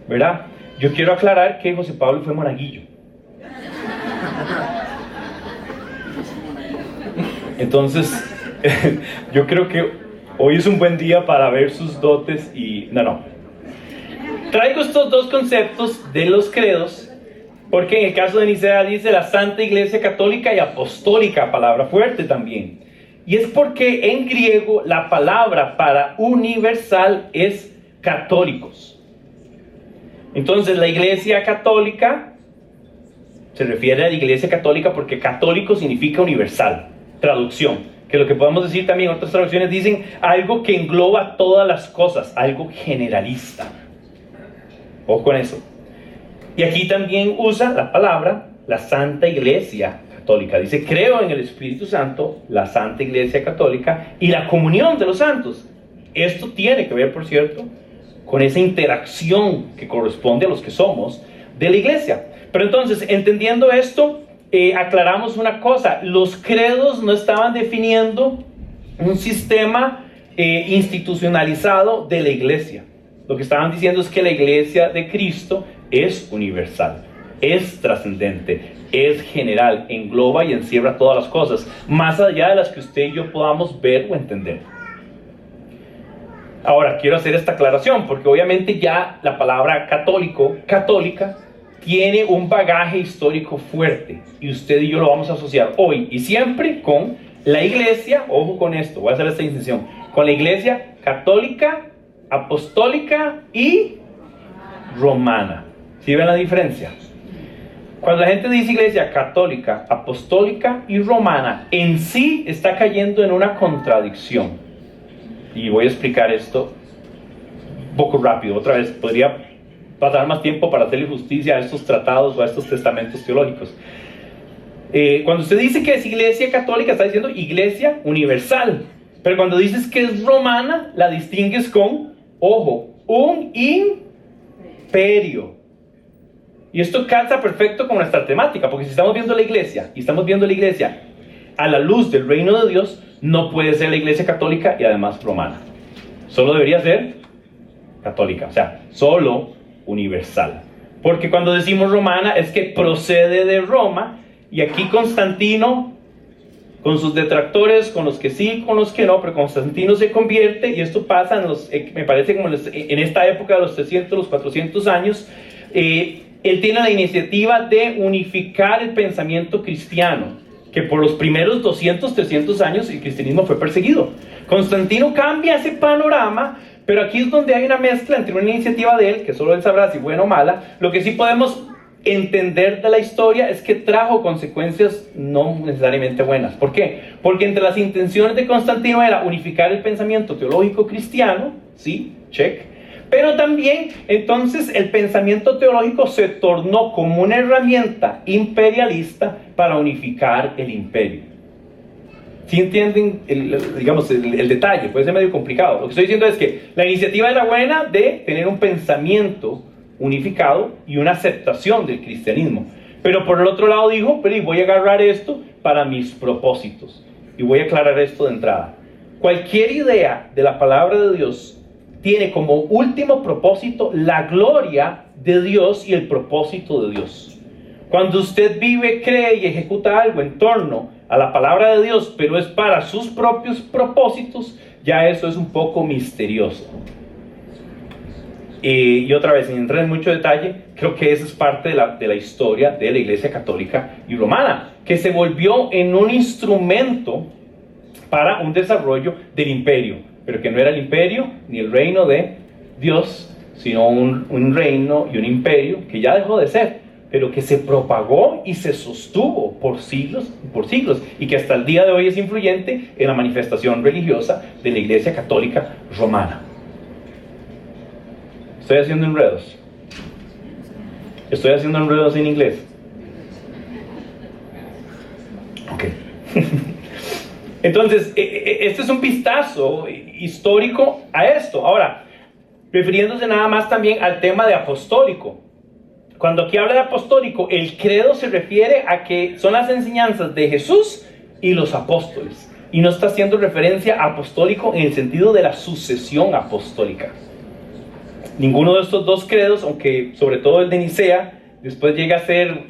¿Verdad? Yo quiero aclarar que José Pablo fue monaguillo. Entonces, yo creo que hoy es un buen día para ver sus dotes y... No. Traigo estos dos conceptos de los credos, porque en el caso de Nicea dice la Santa Iglesia Católica y Apostólica, palabra fuerte también. Y es porque en griego la palabra para universal es católicos. Entonces la Iglesia Católica se refiere a la Iglesia Católica porque católico significa universal. Traducción, que lo que podemos decir también, otras traducciones dicen algo que engloba todas las cosas, algo generalista. Ojo con eso. Y aquí también usa la palabra la Santa Iglesia Católica. Dice, creo en el Espíritu Santo, la Santa Iglesia Católica y la comunión de los santos. Esto tiene que ver, por cierto, con esa interacción que corresponde a los que somos de la iglesia. Pero entonces, entendiendo esto, aclaramos una cosa. Los credos no estaban definiendo un sistema institucionalizado de la iglesia. Lo que estaban diciendo es que la iglesia de Cristo es universal, es trascendente, es general, engloba y encierra todas las cosas, más allá de las que usted y yo podamos ver o entender. Ahora, quiero hacer esta aclaración, porque obviamente ya la palabra católico, católica, tiene un bagaje histórico fuerte, y usted y yo lo vamos a asociar hoy y siempre con la iglesia, ojo con esto, voy a hacer esta distinción, con la iglesia católica, apostólica y romana. ¿Sí ven la diferencia? Cuando la gente dice iglesia católica, apostólica y romana, en sí está cayendo en una contradicción. Y voy a explicar esto un poco rápido. Otra vez, podría pasar más tiempo para hacerle justicia a estos tratados o a estos testamentos teológicos. Cuando usted dice que es iglesia católica, está diciendo iglesia universal. Pero cuando dices que es romana, la distingues con, ojo, un imperio. Y esto calza perfecto con nuestra temática, porque si estamos viendo la iglesia, y estamos viendo la iglesia a la luz del reino de Dios, no puede ser la iglesia católica y además romana. Solo debería ser católica, o sea, solo universal. Porque cuando decimos romana es que procede de Roma, y aquí Constantino, con sus detractores, con los que sí, con los que no, pero Constantino se convierte, y esto pasa me parece como en esta época de los 300, los 400 años, él tiene la iniciativa de unificar el pensamiento cristiano, que por los primeros 200, 300 años el cristianismo fue perseguido. Constantino cambia ese panorama, pero aquí es donde hay una mezcla entre una iniciativa de él, que solo él sabrá si buena o mala. Lo que sí podemos entender de la historia es que trajo consecuencias no necesariamente buenas. ¿Por qué? Porque entre las intenciones de Constantino era unificar el pensamiento teológico cristiano, sí, check, pero también entonces el pensamiento teológico se tornó como una herramienta imperialista para unificar el imperio. ¿Sí entienden el detalle? Puede ser medio complicado. Lo que estoy diciendo es que la iniciativa era buena de tener un pensamiento unificado y una aceptación del cristianismo, pero por el otro lado dijo, pero voy a agarrar esto para mis propósitos, y voy a aclarar esto de entrada. Cualquier idea de la palabra de Dios tiene como último propósito la gloria de Dios y el propósito de Dios. Cuando usted vive, cree y ejecuta algo en torno a la palabra de Dios, pero es para sus propios propósitos, ya eso es un poco misterioso. Y otra vez, sin entrar en mucho detalle, creo que esa es parte de la historia de la Iglesia Católica y Romana, que se volvió en un instrumento para un desarrollo del imperio, pero que no era el imperio ni el reino de Dios, sino un reino y un imperio que ya dejó de ser, pero que se propagó y se sostuvo por siglos, y que hasta el día de hoy es influyente en la manifestación religiosa de la Iglesia Católica Romana. Estoy haciendo enredos. Estoy haciendo enredos en inglés. Ok. Entonces, este es un vistazo histórico a esto. Ahora, refiriéndose nada más también al tema de apostólico. Cuando aquí habla de apostólico, el credo se refiere a que son las enseñanzas de Jesús y los apóstoles. Y no está haciendo referencia a apostólico en el sentido de la sucesión apostólica. Ninguno de estos dos credos, aunque sobre todo el de Nicea, después llega a ser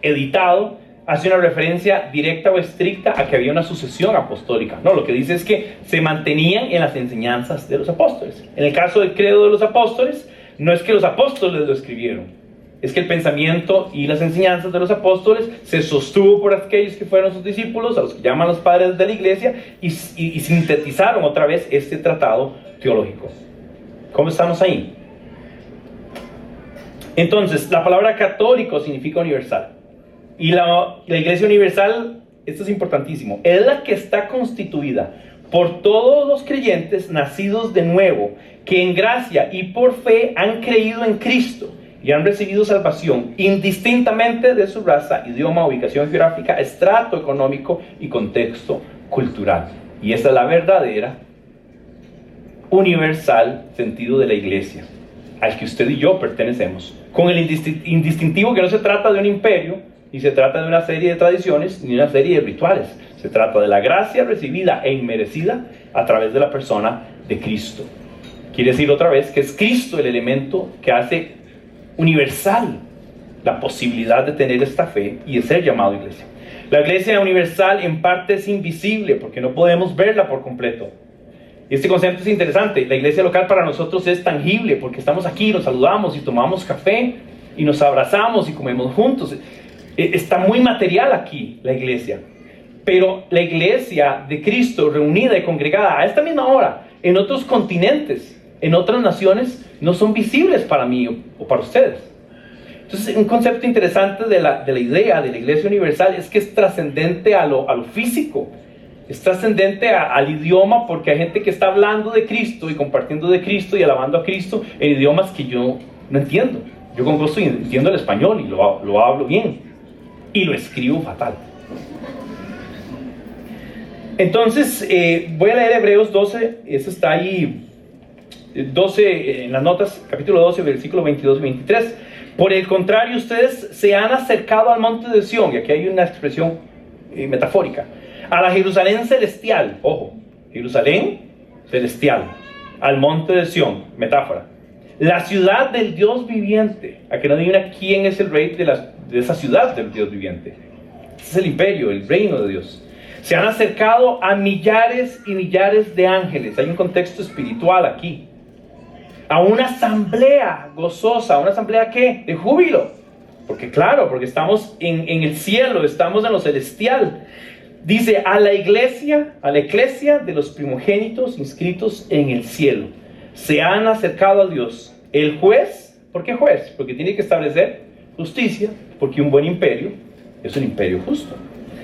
editado, hace una referencia directa o estricta a que había una sucesión apostólica. No, lo que dice es que se mantenían en las enseñanzas de los apóstoles. En el caso del credo de los apóstoles, no es que los apóstoles lo escribieron, es que el pensamiento y las enseñanzas de los apóstoles se sostuvo por aquellos que fueron sus discípulos, a los que llaman los padres de la iglesia, y sintetizaron otra vez este tratado teológico. ¿Cómo estamos ahí? Entonces, la palabra católico significa universal. Y la Iglesia Universal, esto es importantísimo, es la que está constituida por todos los creyentes nacidos de nuevo, que en gracia y por fe han creído en Cristo y han recibido salvación, indistintamente de su raza, idioma, ubicación geográfica, estrato económico y contexto cultural. Y esa es la verdadera, universal sentido de la iglesia, al que usted y yo pertenecemos, con el indistintivo que no se trata de un imperio, ni se trata de una serie de tradiciones, ni una serie de rituales. Se trata de la gracia recibida e inmerecida a través de la persona de Cristo. Quiere decir otra vez que es Cristo el elemento que hace universal la posibilidad de tener esta fe y de ser llamado iglesia. La iglesia universal en parte es invisible porque no podemos verla por completo. Y este concepto es interesante. La iglesia local para nosotros es tangible porque estamos aquí, nos saludamos y tomamos café y nos abrazamos y comemos juntos. Está muy material aquí la iglesia. Pero la iglesia de Cristo reunida y congregada a esta misma hora en otros continentes, en otras naciones, no son visibles para mí o para ustedes. Entonces, un concepto interesante de la idea de la iglesia universal es que es trascendente a lo físico. Es trascendente al idioma, porque hay gente que está hablando de Cristo y compartiendo de Cristo y alabando a Cristo en idiomas que yo no entiendo. Yo con gusto entiendo el español y lo hablo bien y lo escribo fatal. Entonces, voy a leer Hebreos 12, eso está ahí, 12 en las notas, capítulo 12, versículo 22 y 23. Por el contrario, ustedes se han acercado al monte de Sión, y aquí hay una expresión metafórica, a la Jerusalén celestial, ojo, Jerusalén celestial, al monte de Sión, metáfora, la ciudad del Dios viviente. A que no adivina quién es el rey de esa ciudad del Dios viviente. Este es el imperio, el reino de Dios. Se han acercado a millares y millares de ángeles. Hay un contexto espiritual aquí. A una asamblea gozosa. ¿Una asamblea qué? De júbilo. Porque claro, porque estamos en el cielo, estamos en lo celestial. Dice, a la iglesia de los primogénitos inscritos en el cielo. Se han acercado a Dios. El juez, ¿por qué juez? Porque tiene que establecer justicia, porque un buen imperio es un imperio justo.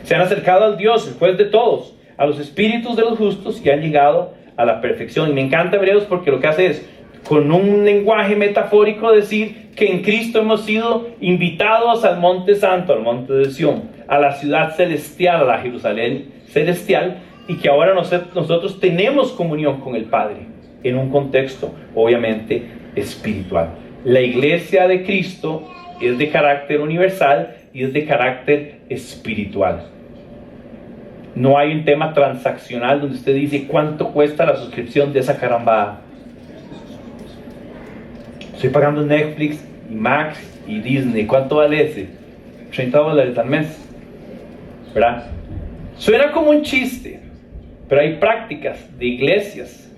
Se han acercado al Dios, el juez de todos, a los espíritus de los justos que han llegado a la perfección. Y me encanta Hebreos porque lo que hace es, con un lenguaje metafórico, decir que en Cristo hemos sido invitados al monte santo, al monte de Sión, a la ciudad celestial, a la Jerusalén celestial, y que ahora nosotros tenemos comunión con el Padre, en un contexto obviamente espiritual. La iglesia de Cristo es de carácter universal y es de carácter espiritual. No hay un tema transaccional donde usted dice, ¿cuánto cuesta la suscripción de esa carambada? Estoy pagando Netflix y Max y Disney. ¿Cuánto vale ese? $30 al mes, ¿verdad? Suena como un chiste, pero hay prácticas de iglesias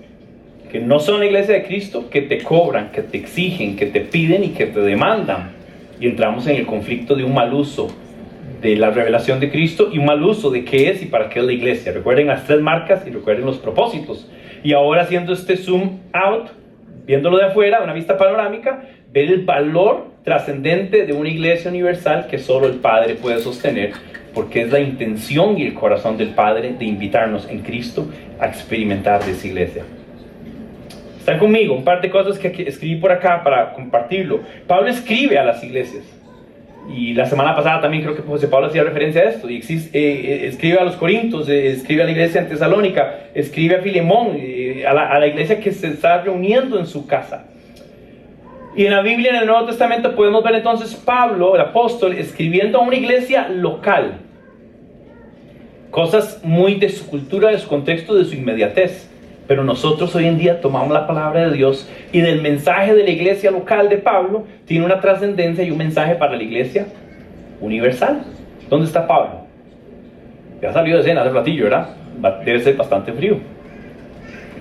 que no son la iglesia de Cristo, que te cobran, que te exigen, que te piden y que te demandan. Y entramos en el conflicto de un mal uso de la revelación de Cristo y un mal uso de qué es y para qué es la iglesia. Recuerden las 3 marcas y recuerden los propósitos. Y ahora, haciendo este zoom out, viéndolo de afuera, una vista panorámica, ver el valor trascendente de una iglesia universal que solo el Padre puede sostener, porque es la intención y el corazón del Padre de invitarnos en Cristo a experimentar de esa iglesia. Están conmigo, un par de cosas que escribí por acá para compartirlo. Pablo escribe a las iglesias, y la semana pasada también creo que José Pablo hacía referencia a esto, y escribe a los Corintios, escribe a la iglesia en Tesalónica, escribe a Filemón, a la iglesia que se está reuniendo en su casa. Y en la Biblia, en el Nuevo Testamento, podemos ver entonces Pablo, el apóstol, escribiendo a una iglesia local, cosas muy de su cultura, de su contexto, de su inmediatez. Pero nosotros hoy en día tomamos la palabra de Dios y del mensaje de la iglesia local de Pablo tiene una trascendencia y un mensaje para la iglesia universal. ¿Dónde está Pablo? Ya salió de cena hace ratillo, ¿verdad? Debe ser bastante frío.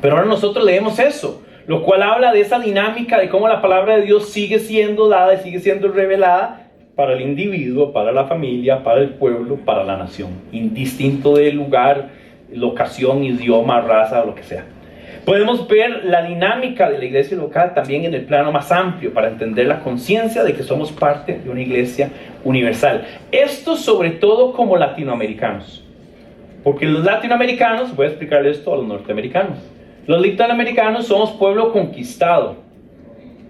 Pero ahora nosotros leemos eso, lo cual habla de esa dinámica de cómo la palabra de Dios sigue siendo dada y sigue siendo revelada para el individuo, para la familia, para el pueblo, para la nación, indistinto del lugar, locación, idioma, raza o lo que sea. Podemos ver la dinámica de la iglesia local también en el plano más amplio para entender la conciencia de que somos parte de una iglesia universal. Esto sobre todo como latinoamericanos, porque los latinoamericanos, voy a explicarle esto a los norteamericanos, los latinoamericanos somos pueblo conquistado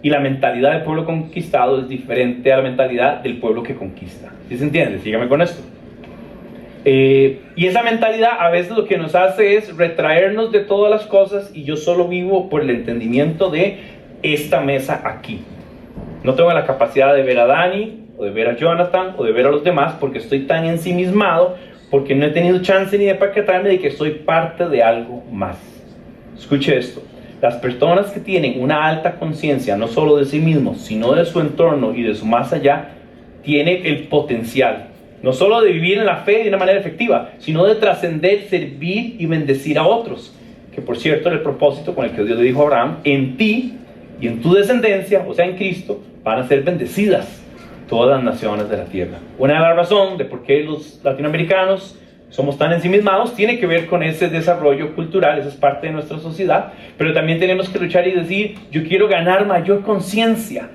y la mentalidad del pueblo conquistado es diferente a la mentalidad del pueblo que conquista. ¿Sí se entiende? Sígame con esto. Y esa mentalidad a veces lo que nos hace es retraernos de todas las cosas y yo solo vivo por el entendimiento de esta mesa aquí. No tengo la capacidad de ver a Dani o de ver a Jonathan o de ver a los demás porque estoy tan ensimismado, porque no he tenido chance ni de percatarme de que soy parte de algo más. Escuche esto, las personas que tienen una alta conciencia no solo de sí mismos sino de su entorno y de su más allá tienen el potencial no solo de vivir en la fe de una manera efectiva, sino de trascender, servir y bendecir a otros. Que por cierto era el propósito con el que Dios le dijo a Abraham, en ti y en tu descendencia, o sea en Cristo, van a ser bendecidas todas las naciones de la tierra. Una de las razones de por qué los latinoamericanos somos tan ensimismados tiene que ver con ese desarrollo cultural, eso es parte de nuestra sociedad, pero también tenemos que luchar y decir, yo quiero ganar mayor conciencia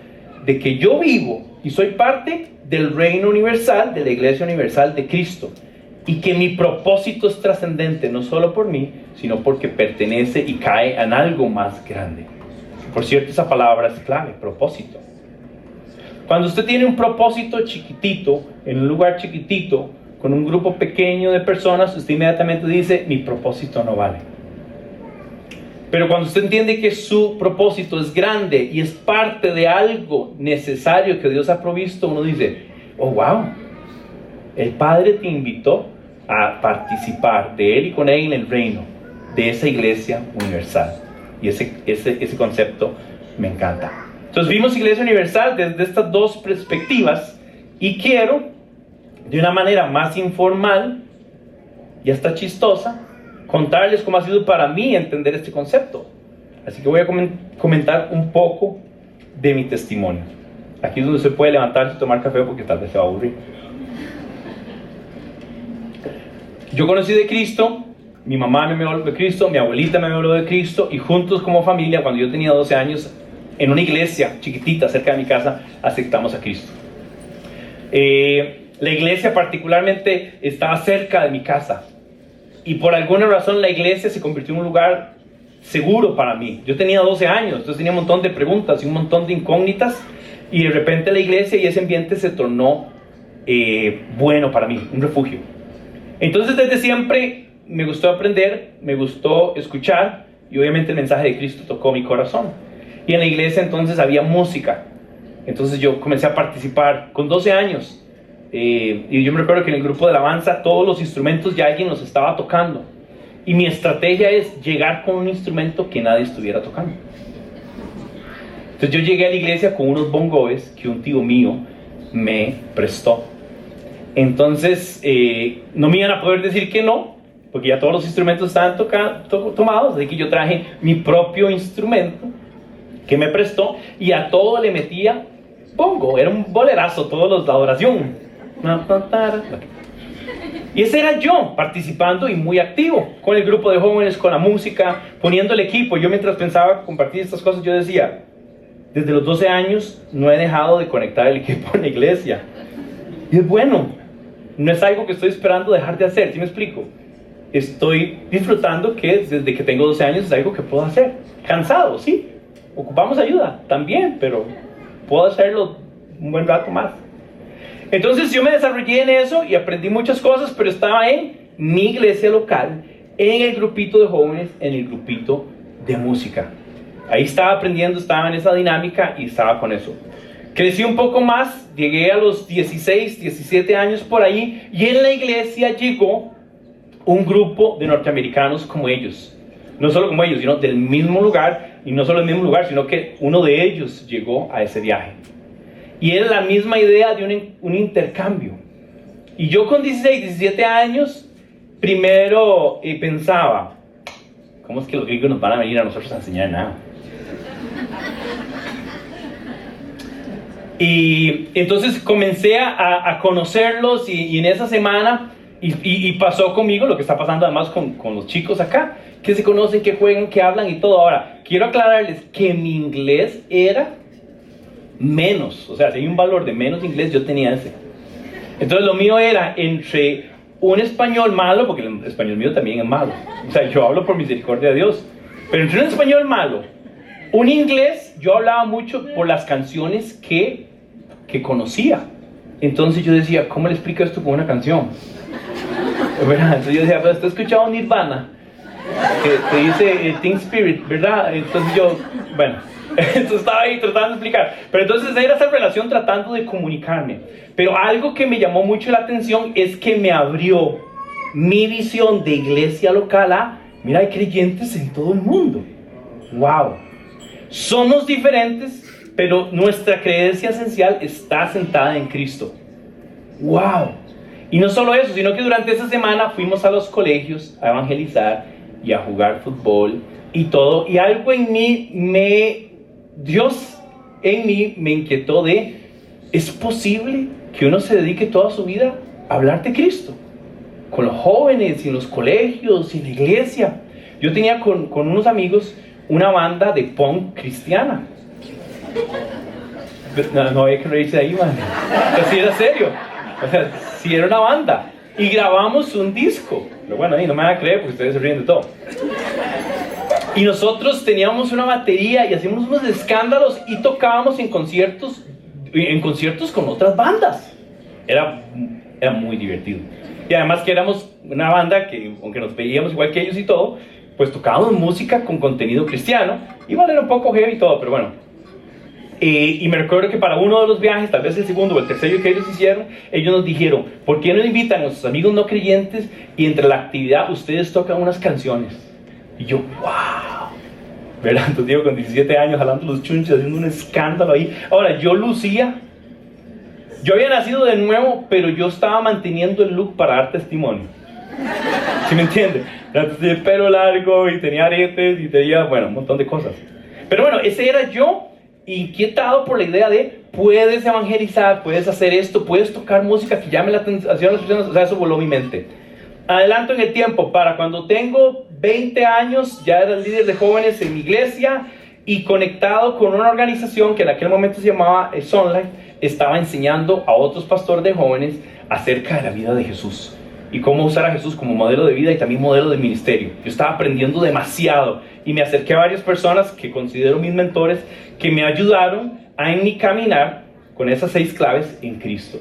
de que yo vivo y soy parte del reino universal, de la iglesia universal de Cristo, y que mi propósito es trascendente, no solo por mí, sino porque pertenece y cae en algo más grande. Por cierto, esa palabra es clave, propósito. Cuando usted tiene un propósito chiquitito, en un lugar chiquitito, con un grupo pequeño de personas, usted inmediatamente dice, mi propósito no vale. Pero cuando usted entiende que su propósito es grande y es parte de algo necesario que Dios ha provisto, uno dice, oh wow, el Padre te invitó a participar de Él y con Él en el reino de esa iglesia universal. Y ese concepto me encanta. Entonces vimos iglesia universal desde estas dos perspectivas y quiero, de una manera más informal y hasta chistosa, contarles cómo ha sido para mí entender este concepto. Así que voy a comentar un poco de mi testimonio. Aquí es donde usted puede levantarse y tomar café porque tal vez se va a aburrir. Yo conocí de Cristo, mi mamá me habló de Cristo, mi abuelita me habló de Cristo, y juntos como familia, cuando yo tenía 12 años, en una iglesia chiquitita cerca de mi casa, aceptamos a Cristo. La iglesia particularmente estaba cerca de mi casa, y por alguna razón la iglesia se convirtió en un lugar seguro para mí. Yo tenía 12 años, entonces tenía un montón de preguntas y un montón de incógnitas, y de repente la iglesia y ese ambiente se tornó bueno para mí, un refugio. Entonces desde siempre me gustó aprender, me gustó escuchar, y obviamente el mensaje de Cristo tocó mi corazón. Y en la iglesia entonces había música, entonces yo comencé a participar con 12 años, y yo me recuerdo que en el grupo de alabanza todos los instrumentos ya alguien los estaba tocando, y mi estrategia es llegar con un instrumento que nadie estuviera tocando. Entonces yo llegué a la iglesia con unos bongos que un tío mío me prestó. Entonces no me iban a poder decir que no, porque ya todos los instrumentos estaban tomados, así que yo traje mi propio instrumento que me prestó, y a todo le metía bongo. Era un bolerazo, todos la adoración. Y ese era yo, participando y muy activo, con el grupo de jóvenes, con la música, poniendo el equipo. Yo mientras pensaba compartir estas cosas, yo decía, desde los 12 años no he dejado de conectar el equipo en la iglesia. Y es bueno, no es algo que estoy esperando dejar de hacer, ¿sí me explico? Estoy disfrutando que desde que tengo 12 años es algo que puedo hacer. Cansado, sí. Ocupamos ayuda también, pero puedo hacerlo un buen rato más. Entonces yo me desarrollé en eso y aprendí muchas cosas, pero estaba en mi iglesia local, en el grupito de jóvenes, en el grupito de música. Ahí estaba aprendiendo, estaba en esa dinámica y estaba con eso. Crecí un poco más, llegué a los 16, 17 años por ahí, y en la iglesia llegó un grupo de norteamericanos como ellos. No solo como ellos, sino del mismo lugar, y no solo del mismo lugar, sino que uno de ellos llegó a ese viaje. Y era la misma idea de un intercambio. Y yo con 16, 17 años, primero pensaba, ¿cómo es que los gringos nos van a venir a nosotros a enseñar nada? Y entonces comencé a conocerlos, y en esa semana, y pasó conmigo lo que está pasando además con los chicos acá, que se conocen, que juegan, que hablan y todo. Ahora, quiero aclararles que mi inglés era menos, o sea, si hay un valor de menos inglés, yo tenía ese. Entonces lo mío era entre un español malo, porque el español mío también es malo, o sea, yo hablo por misericordia de Dios, pero entre un español malo, un inglés, yo hablaba mucho por las canciones que conocía. Entonces yo decía, ¿cómo le explico esto con una canción? ¿Verdad? Entonces yo decía, pero ¿usted ha escuchado Nirvana? Que dice Teen Spirit, ¿verdad? Entonces yo, bueno, entonces estaba ahí tratando de explicar. Pero entonces era esa relación tratando de comunicarme. Pero algo que me llamó mucho la atención es que me abrió mi visión de iglesia local a, mira, hay creyentes en todo el mundo. ¡Wow! Somos diferentes, pero nuestra creencia esencial está sentada en Cristo. ¡Wow! Y no solo eso, sino que durante esa semana fuimos a los colegios a evangelizar y a jugar fútbol y todo. Y algo en mí Dios en mí me inquietó de, ¿es posible que uno se dedique toda su vida a hablar de Cristo? Con los jóvenes, y en los colegios, y en la iglesia. Yo tenía con unos amigos una banda de punk cristiana. No había que reírse de ahí, man. Así era serio. O sea, sí era una banda. Y grabamos un disco. Pero bueno, ahí no me van a creer porque ustedes se ríen de todo. Y nosotros teníamos una batería y hacíamos unos escándalos y tocábamos en conciertos con otras bandas. Era muy divertido. Y además que éramos una banda que, aunque nos veíamos igual que ellos y todo, pues tocábamos música con contenido cristiano. Igual era un poco heavy y todo, pero bueno. Y me recuerdo que para uno de los viajes, tal vez el segundo o el tercero que ellos hicieron, ellos nos dijeron, ¿por qué no invitan a nuestros amigos no creyentes y entre la actividad ustedes tocan unas canciones? Y yo, wow, ¿verdad? Entonces digo, con 17 años jalando los chunches, haciendo un escándalo ahí. Ahora, yo había nacido de nuevo, pero yo estaba manteniendo el look para dar testimonio. ¿Sí me entiende? Entonces tenía el pelo largo y tenía aretes y tenía, bueno, un montón de cosas. Pero bueno, ese era yo. inquietado por la idea de puedes evangelizar, puedes hacer esto, puedes tocar música que llame la atención a las personas. O sea, eso voló mi mente. Adelanto en el tiempo, para cuando tengo 20 años, ya era el líder de jóvenes en mi iglesia y conectado con una organización que en aquel momento se llamaba Sunlight, estaba enseñando a otros pastores de jóvenes acerca de la vida de Jesús y cómo usar a Jesús como modelo de vida y también modelo de ministerio. Yo estaba aprendiendo demasiado y me acerqué a varias personas que considero mis mentores que me ayudaron a en mi caminar con esas 6 claves en Cristo,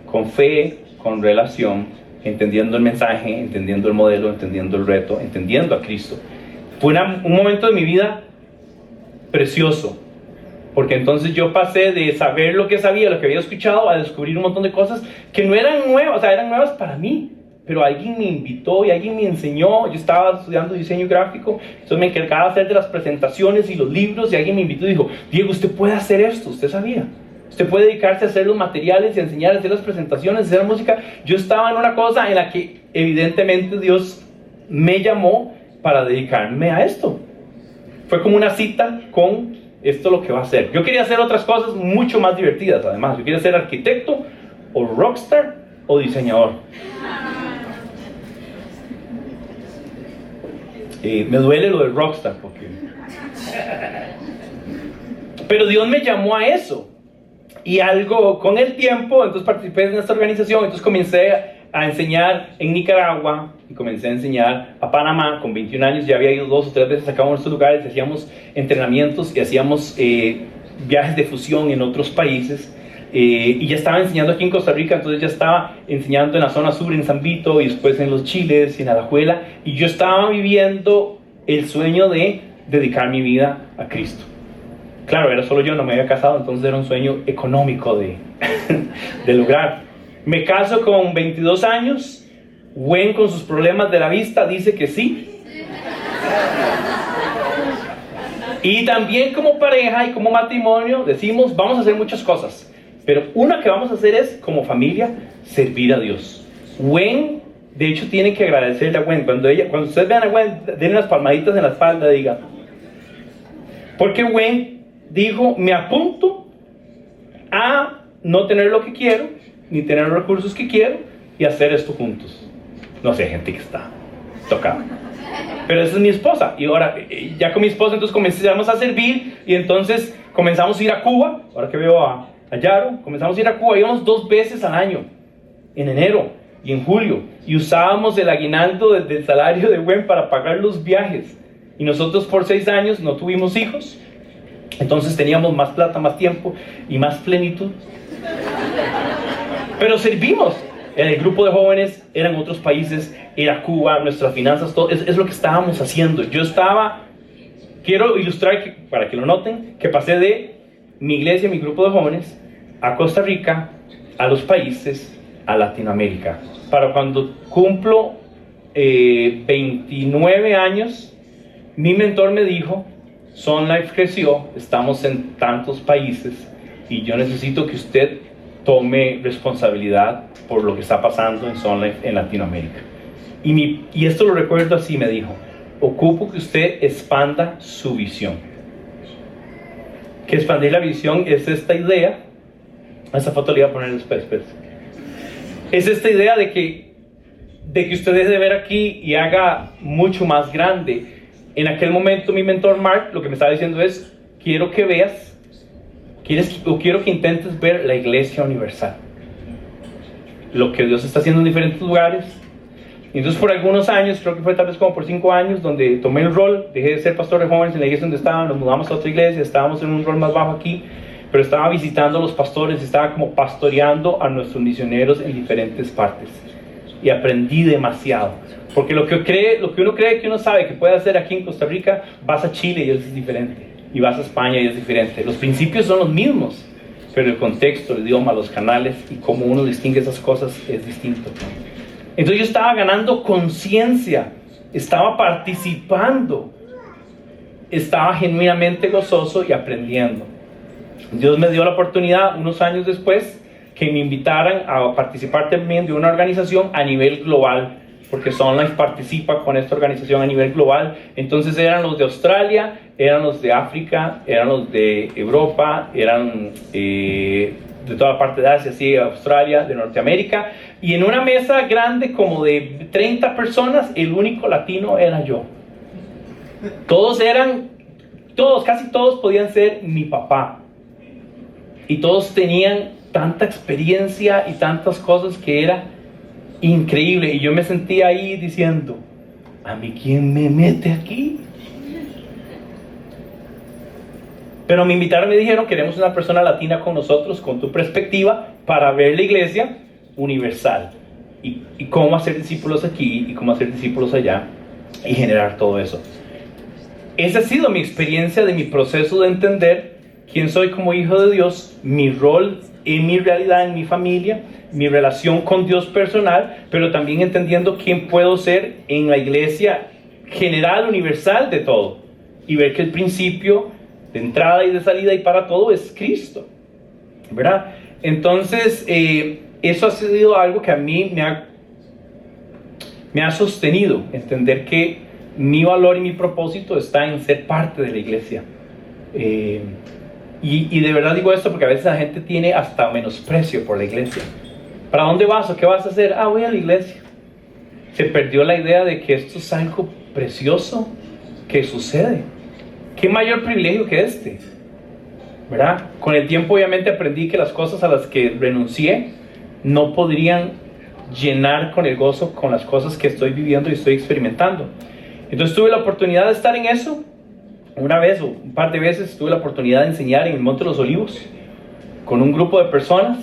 con fe, con relación, entendiendo el mensaje, entendiendo el modelo, entendiendo el reto, entendiendo a Cristo. Fue un momento de mi vida precioso, porque entonces yo pasé de saber lo que sabía, lo que había escuchado, a descubrir un montón de cosas que no eran nuevas, o sea, eran nuevas para mí, pero alguien me invitó y alguien me enseñó. Yo estaba estudiando diseño gráfico, entonces me encargaba de hacer de las presentaciones y los libros, y alguien me invitó y dijo: Diego, usted puede hacer esto, usted sabía. Usted puede dedicarse a hacer los materiales y a enseñar a hacer las presentaciones, a hacer la música. Yo estaba en una cosa en la que evidentemente Dios me llamó para dedicarme a esto. Fue como una cita con esto lo que va a hacer. Yo quería hacer otras cosas mucho más divertidas, además. Yo quería ser arquitecto o rockstar o diseñador. Me duele lo del rockstar porque... Pero Dios me llamó a eso. Y algo con el tiempo, entonces participé en esta organización, entonces comencé a enseñar en Nicaragua y comencé a enseñar a Panamá. Con 21 años ya había ido 2 o 3 veces a cada uno de estos lugares, hacíamos entrenamientos y hacíamos viajes de fusión en otros países. Y ya estaba enseñando aquí en Costa Rica, entonces ya estaba enseñando en la zona sur, en San Vito, y después en Los Chiles, y en Alajuela, y yo estaba viviendo el sueño de dedicar mi vida a Cristo. Claro, era solo yo, no me había casado, entonces era un sueño económico de lograr. Me caso con 22 años, Gwen con sus problemas de la vista dice que sí. Y también como pareja y como matrimonio decimos, vamos a hacer muchas cosas, pero una que vamos a hacer es, como familia, servir a Dios. Gwen, de hecho, tiene que agradecerle a Gwen. Cuando ustedes vean a Gwen, denle unas palmaditas en la espalda, diga. Porque Gwen dijo: me apunto a no tener lo que quiero, ni tener los recursos que quiero, y hacer esto juntos. No sé, gente que está tocada. Pero esa es mi esposa. Y ahora, ya con mi esposa, entonces comenzamos a servir, y entonces comenzamos a ir a Cuba. Ahora que veo a Yaro, comenzamos a ir a Cuba. Íbamos 2 veces al año, en enero y en julio, y usábamos el aguinaldo del salario de Gwen para pagar los viajes. Y nosotros por 6 años no tuvimos hijos, entonces teníamos más plata, más tiempo y más plenitud. Pero servimos. En el grupo de jóvenes eran otros países, era Cuba, nuestras finanzas, todo. Es lo que estábamos haciendo. Yo estaba, quiero ilustrar para que lo noten, que pasé de mi iglesia, mi grupo de jóvenes, a Costa Rica, a los países, a Latinoamérica. Para cuando cumplo 29 años, mi mentor me dijo: Sunlight creció, estamos en tantos países y yo necesito que usted tome responsabilidad por lo que está pasando en Sunlight en Latinoamérica. Y esto lo recuerdo así, me dijo: ocupo que usted expanda su visión. Que expandir la visión es esta idea, esa foto le voy a poner después, es esta idea de que usted deje de ver aquí y haga mucho más grande. En aquel momento mi mentor Mark lo que me estaba diciendo es: quiero que veas, quiero que intentes ver la iglesia universal, lo que Dios está haciendo en diferentes lugares. Y entonces por algunos años, creo que fue tal vez como por 5 años, donde tomé el rol, dejé de ser pastor de jóvenes en la iglesia donde estaba, nos mudamos a otra iglesia, estábamos en un rol más bajo aquí, pero estaba visitando a los pastores, estaba como pastoreando a nuestros misioneros en diferentes partes. Y aprendí demasiado. Porque lo que uno cree que uno sabe que puede hacer aquí en Costa Rica, vas a Chile y es diferente. Y vas a España y es diferente. Los principios son los mismos, pero el contexto, el idioma, los canales y cómo uno distingue esas cosas es distinto. Entonces yo estaba ganando conciencia, estaba participando, estaba genuinamente gozoso y aprendiendo. Dios me dio la oportunidad unos años después que me invitaran a participar también de una organización a nivel global, porque Sunlife participa con esta organización a nivel global. Entonces eran los de Australia, eran los de África, eran los de Europa, eran de toda la parte de Asia, sí, Australia, de Norteamérica. Y en una mesa grande como de 30 personas, el único latino era yo. Casi todos podían ser mi papá. Y todos tenían tanta experiencia y tantas cosas que era increíble. Y yo me sentía ahí diciendo, ¿a mí quién me mete aquí? Pero me invitaron, me dijeron, queremos una persona latina con nosotros, con tu perspectiva, para ver la iglesia universal. Y cómo hacer discípulos aquí y cómo hacer discípulos allá y generar todo eso. Esa ha sido mi experiencia de mi proceso de entender quién soy como hijo de Dios, mi rol en mi realidad, en mi familia, mi relación con Dios personal, pero también entendiendo quién puedo ser en la iglesia general, universal de todo. Y ver que el principio de entrada y de salida y para todo es Cristo, ¿verdad? Entonces, eso ha sido algo que a mí me ha sostenido, entender que mi valor y mi propósito está en ser parte de la iglesia. Y de verdad digo esto porque a veces la gente tiene hasta menosprecio por la iglesia. ¿Para dónde vas o qué vas a hacer? Voy a la iglesia. Se perdió la idea de que esto es algo precioso que sucede. ¿Qué mayor privilegio que este? ¿Verdad? Con el tiempo obviamente aprendí que las cosas a las que renuncié no podrían llenar con el gozo con las cosas que estoy viviendo y estoy experimentando. Entonces tuve la oportunidad de estar en eso. Una vez o un par de veces tuve la oportunidad de enseñar en el Monte de los Olivos con un grupo de personas.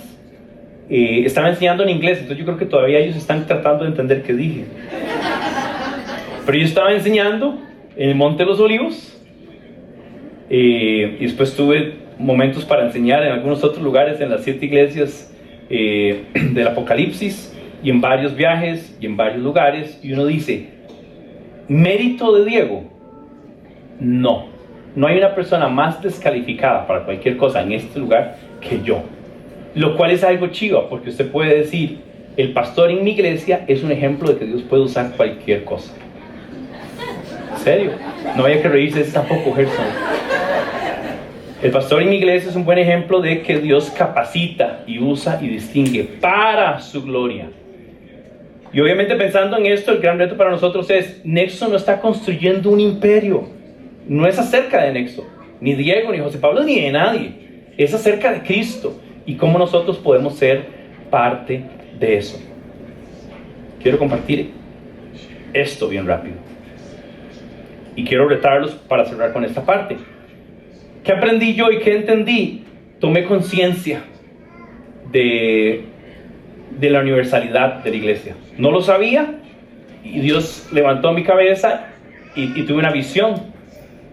Estaba enseñando en inglés, entonces yo creo que todavía ellos están tratando de entender qué dije. Pero yo estaba enseñando en el Monte de los Olivos y después tuve momentos para enseñar en algunos otros lugares, en las 7 iglesias del Apocalipsis y en varios viajes y en varios lugares. Y uno dice, ¿mérito de Diego? No hay una persona más descalificada para cualquier cosa en este lugar que yo, lo cual es algo chiva, porque usted puede decir, el pastor en mi iglesia es un ejemplo de que Dios puede usar cualquier cosa. ¿En serio? No vaya que reírse, es tampoco Gerson. El pastor en mi iglesia es un buen ejemplo de que Dios capacita y usa y distingue para su gloria. Y obviamente pensando en esto, el gran reto para nosotros es, Nexo no está construyendo un imperio. No es acerca de Nexo, ni Diego, ni José Pablo, ni de nadie. Es acerca de Cristo y cómo nosotros podemos ser parte de eso. Quiero compartir esto bien rápido. Y quiero retarlos para cerrar con esta parte. ¿Qué aprendí yo y qué entendí? Tomé conciencia de la universalidad de la iglesia. No lo sabía y Dios levantó mi cabeza y tuve una visión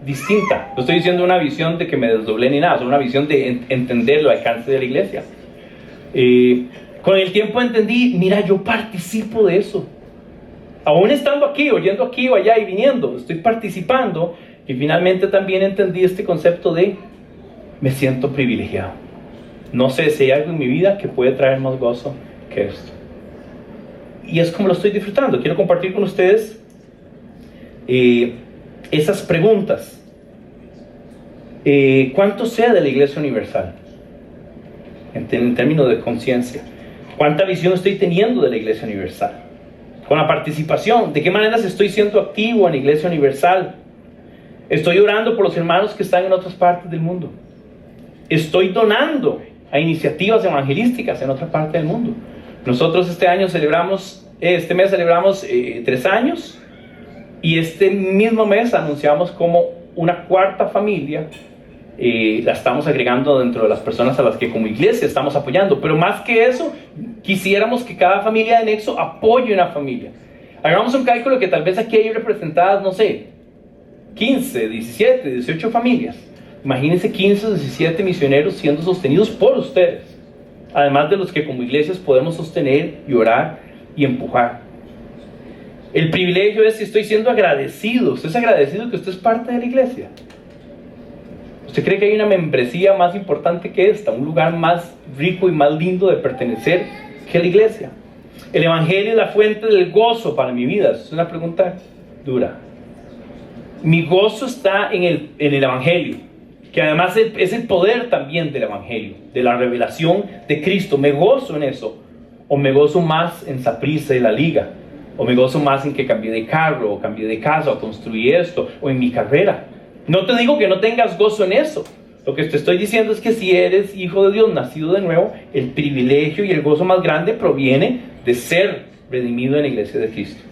distinta. No estoy diciendo una visión de que me desdoblé ni nada, es una visión de entender el alcance de la iglesia. Con el tiempo entendí, mira, yo participo de eso. Aún estando aquí, oyendo aquí o allá y viniendo, estoy participando. Y finalmente también entendí este concepto de me siento privilegiado. No sé si hay algo en mi vida que puede traer más gozo que esto. Y es como lo estoy disfrutando. Quiero compartir con ustedes esas preguntas. ¿Cuánto sé de la Iglesia Universal? En términos de conciencia. ¿Cuánta visión estoy teniendo de la Iglesia Universal? Con la participación. ¿De qué maneras estoy siendo activo en la Iglesia Universal? Estoy orando por los hermanos que están en otras partes del mundo. Estoy donando a iniciativas evangelísticas en otra parte del mundo. Nosotros este mes celebramos 3 años. Y este mismo mes anunciamos como una 4ª familia, la estamos agregando dentro de las personas a las que como iglesia estamos apoyando. Pero más que eso, quisiéramos que cada familia de Nexo apoye una familia. Hagamos un cálculo que tal vez aquí hay representadas, no sé, 15, 17, 18 familias. Imagínense 15 o 17 misioneros siendo sostenidos por ustedes. Además de los que como iglesias podemos sostener y orar y empujar. El privilegio es si estoy siendo agradecido. ¿Usted es agradecido que usted es parte de la iglesia? ¿Usted cree que hay una membresía más importante que esta? Un lugar más rico y más lindo de pertenecer que la iglesia. El Evangelio es la fuente del gozo para mi vida. Es una pregunta dura. Mi gozo está en el Evangelio, que además es el poder también del Evangelio, de la revelación de Cristo. ¿Me gozo en eso? ¿O me gozo más en Saprissa y la liga? ¿O me gozo más en que cambié de carro, o cambié de casa, o construí esto, o en mi carrera? No te digo que no tengas gozo en eso. Lo que te estoy diciendo es que si eres hijo de Dios, nacido de nuevo, el privilegio y el gozo más grande proviene de ser redimido en la iglesia de Cristo.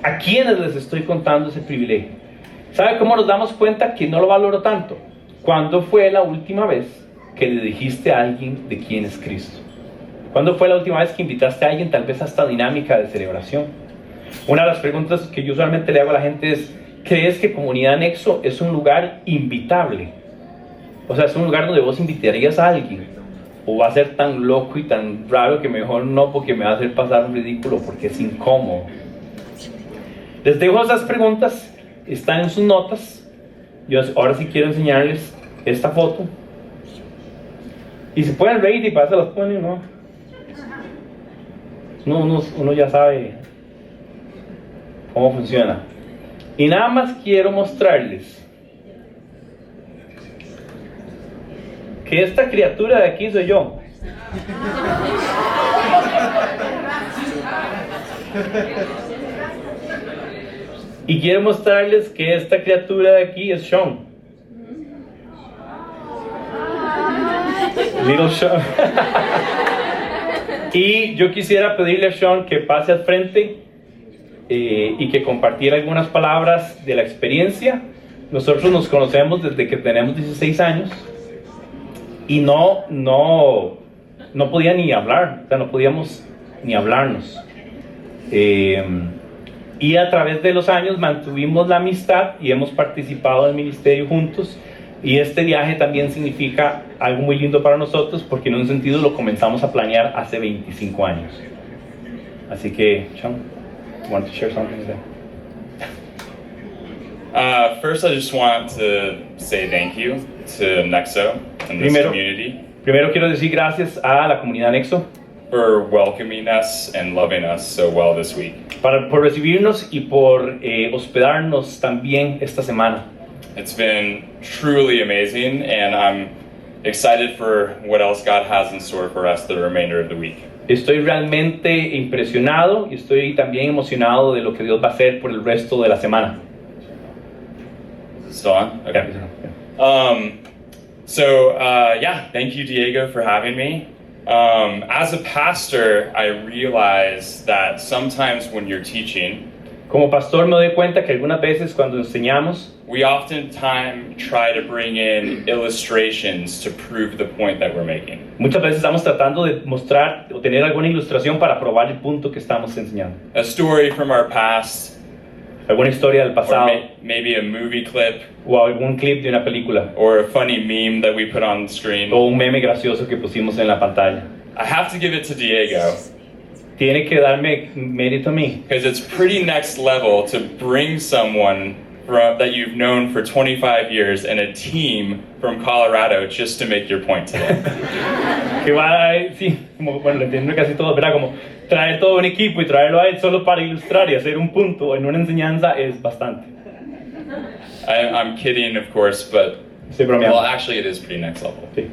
¿A quiénes les estoy contando ese privilegio? ¿Sabe cómo nos damos cuenta que no lo valoro tanto? ¿Cuándo fue la última vez que le dijiste a alguien de quién es Cristo? ¿Cuándo fue la última vez que invitaste a alguien tal vez a esta dinámica de celebración? Una de las preguntas que yo usualmente le hago a la gente es: ¿crees que Comunidad Nexo es un lugar invitable? O sea, es un lugar donde vos invitarías a alguien. ¿O va a ser tan loco y tan raro que mejor no, porque me va a hacer pasar un ridículo, porque es incómodo? Les dejo esas preguntas, están en sus notas. Yo ahora sí quiero enseñarles esta foto. Y se pueden reír y para eso las ponen, ¿no? Uno ya sabe cómo funciona. Y nada más quiero mostrarles que esta criatura de aquí soy yo. Y quiero mostrarles que esta criatura de aquí es Sean. Little Sean. Y yo quisiera pedirle a Sean que pase al frente y que compartiera algunas palabras de la experiencia. Nosotros nos conocemos desde que tenemos 16 años. Y no podía ni hablar, o sea, no podíamos ni hablarnos. Y a través de los años mantuvimos la amistad y hemos participado en el ministerio juntos. Y este viaje también significa algo muy lindo para nosotros, porque en un sentido lo comenzamos a planear hace 25 años. Así que, Sean, you want to share something with them? First, I just want to say thank you to Nexo and this community Primero quiero decir gracias a la comunidad Nexo for welcoming us and loving us so well this week. por recibirnos y por hospedarnos también esta semana. It's been truly amazing, and I'm excited for what else God has in store for us the remainder of the week. Estoy realmente impresionado y estoy también emocionado de lo que Dios va a hacer por el resto de la semana. Still on? Okay. Thank you, Diego, for having me. As a pastor, I realize that sometimes when you're teaching, Como pastor me doy cuenta que algunas veces cuando enseñamos, we oftentimes try to bring in illustrations to prove the point that we're making. muchas veces estamos tratando de mostrar o tener alguna ilustración para probar el punto que estamos enseñando. A story from our past, Alguna historia del or pasado maybe a movie clip, o algún clip de una película or a funny meme that we put on the screen. o un meme gracioso que pusimos en la pantalla. I have to give it to Diego, Tiene que darme mérito a mí, because it's pretty next level to bring someone that you've known for 25 years and a team from Colorado just to make your point today. que va a, sí, como, bueno, lo entiendo casi todo, ¿verdad? Como traer todo un equipo y traerlo a él solo para ilustrar y hacer un punto en una enseñanza es bastante. I'm kidding, of course, but Estoy bromeando. well, actually, it is pretty next level. Sí.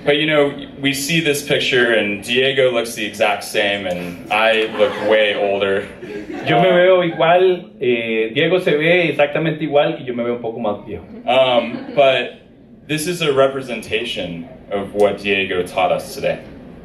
But you know, we see this picture, and Diego looks the exact same, and I look way older. Yo me veo igual, Diego se ve exactamente igual y yo me veo un poco más viejo. But this is a representation of what Diego taught us today.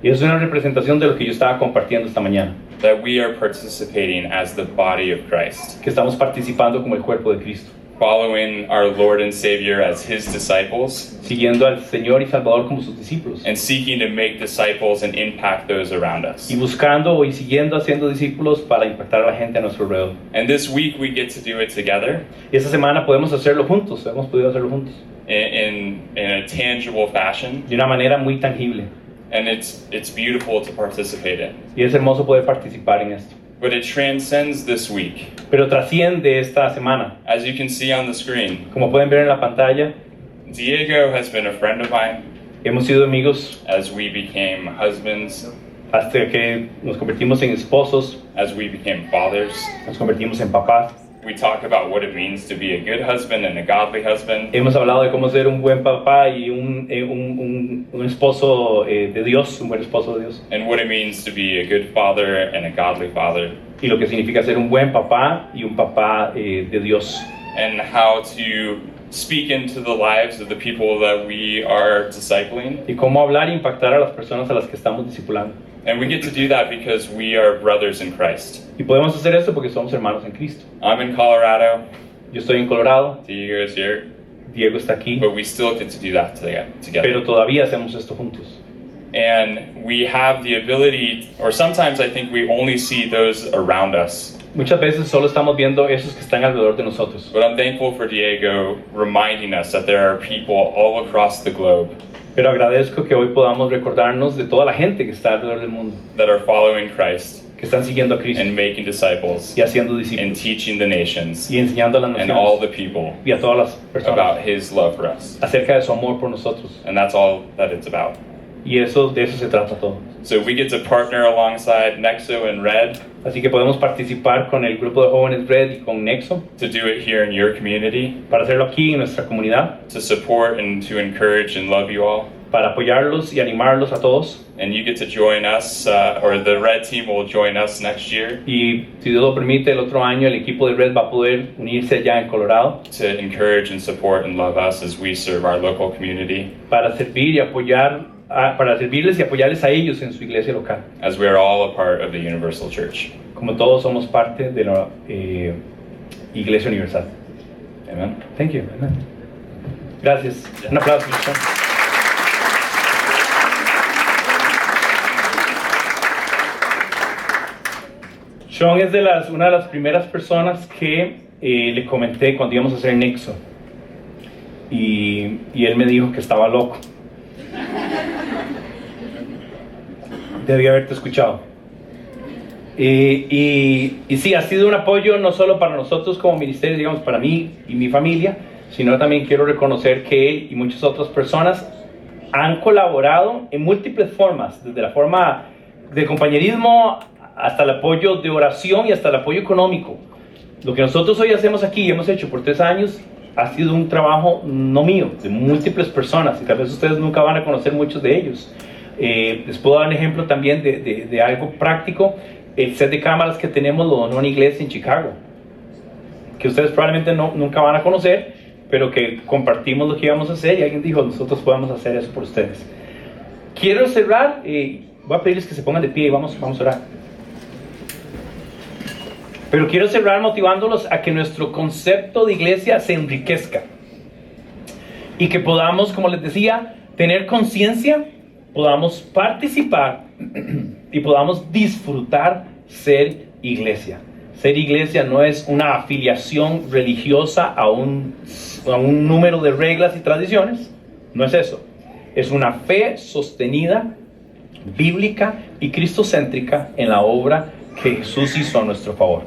Y es una representación de lo que yo estaba compartiendo esta mañana, That we are participating as the body of Christ, que estamos participando como el cuerpo de Cristo, following our Lord and Savior as His disciples, siguiendo al Señor y Salvador como sus discípulos and seeking to make disciples and impact those around us. y buscando y siguiendo haciendo discípulos para impactar a la gente a nuestro alrededor. And this week we get to do it together Y esta semana podemos hacerlo juntos, hemos podido hacerlo juntos, in a tangible fashion, de una manera muy tangible. and it's beautiful to participate in. Y es hermoso poder participar en esto. But it transcends this week. Pero trasciende esta semana. As you can see on the screen, Como pueden ver en la pantalla, Diego has been a friend of mine. Hemos sido amigos as we became husbands, hasta que nos convertimos en esposos, as we became fathers. nos convertimos en papás. We talk about what it means to be a good husband and a godly husband. Hemos hablado de cómo ser un buen papá y un esposo de Dios, un buen esposo de Dios. And what it means to be a good father and a godly father. Y lo que significa ser un buen papá y un papá de Dios. And how to speak into the lives of the people that we are discipling. Y cómo hablar e impactar a las personas a las que estamos discipulando. And we get to do that because we are brothers in Christ. Y podemos hacer esto porque somos hermanos en Cristo. I'm in Colorado, Yo estoy en Colorado, Diego is here, Diego está aquí, but we still get to do that together. pero todavía hacemos esto juntos. And we have the ability, or sometimes I think we only see those around us. Muchas veces solo estamos viendo esos que están alrededor de nosotros. But I'm thankful for Diego reminding us that there are people all across the globe Pero agradezco que hoy podamos recordarnos de toda la gente que está alrededor del mundo, that are following Christ que están siguiendo a Cristo and making disciples y haciendo and discípulos teaching the nations y enseñando a las and all naciones the people y a todas las about personas his love for us. acerca de su amor por nosotros. And that's all that it's about. Y eso, de eso se trata todo. So we get to partner alongside Nexo and Red Así que podemos participar con el grupo de jóvenes Red y con Nexo to do it here in your community, para hacerlo aquí en nuestra comunidad, to support and to encourage and love you all. para apoyarlos y animarlos a todos. And you get to join us, or the Red team will join us next year Y si Dios lo permite, el otro año el equipo de Red va a poder unirse allá en Colorado to encourage and support and love us as we serve our local community, para servir y apoyar, para servirles y apoyarles a ellos en su iglesia local. as we are all a part of the Universal Church. Como todos somos parte de la Iglesia Universal. Amen. Thank you. Gracias. Un aplauso. Sean es una de las primeras personas que le comenté cuando íbamos a hacer Nexo. Y él me dijo que estaba loco. Debía haberte escuchado. Y sí, ha sido un apoyo no solo para nosotros como ministerio, digamos, para mí y mi familia, sino también quiero reconocer que él y muchas otras personas han colaborado en múltiples formas, desde la forma de compañerismo hasta el apoyo de oración y hasta el apoyo económico. Lo que nosotros hoy hacemos aquí y hemos hecho por 3 años ha sido un trabajo no mío, de múltiples personas, y tal vez ustedes nunca van a conocer muchos de ellos. Les puedo dar un ejemplo también de algo práctico. El set de cámaras que tenemos lo donó una iglesia en Chicago, que ustedes probablemente nunca van a conocer, pero que compartimos lo que íbamos a hacer y alguien dijo, nosotros podemos hacer eso por ustedes. Quiero cerrar, voy a pedirles que se pongan de pie y vamos a orar. Pero quiero cerrar motivándolos a que nuestro concepto de iglesia se enriquezca y que podamos, como les decía, tener conciencia, podamos participar y podamos disfrutar ser iglesia. Ser iglesia no es una afiliación religiosa a un número de reglas y tradiciones, no es eso. Es una fe sostenida, bíblica y cristocéntrica en la obra que Jesús hizo a nuestro favor.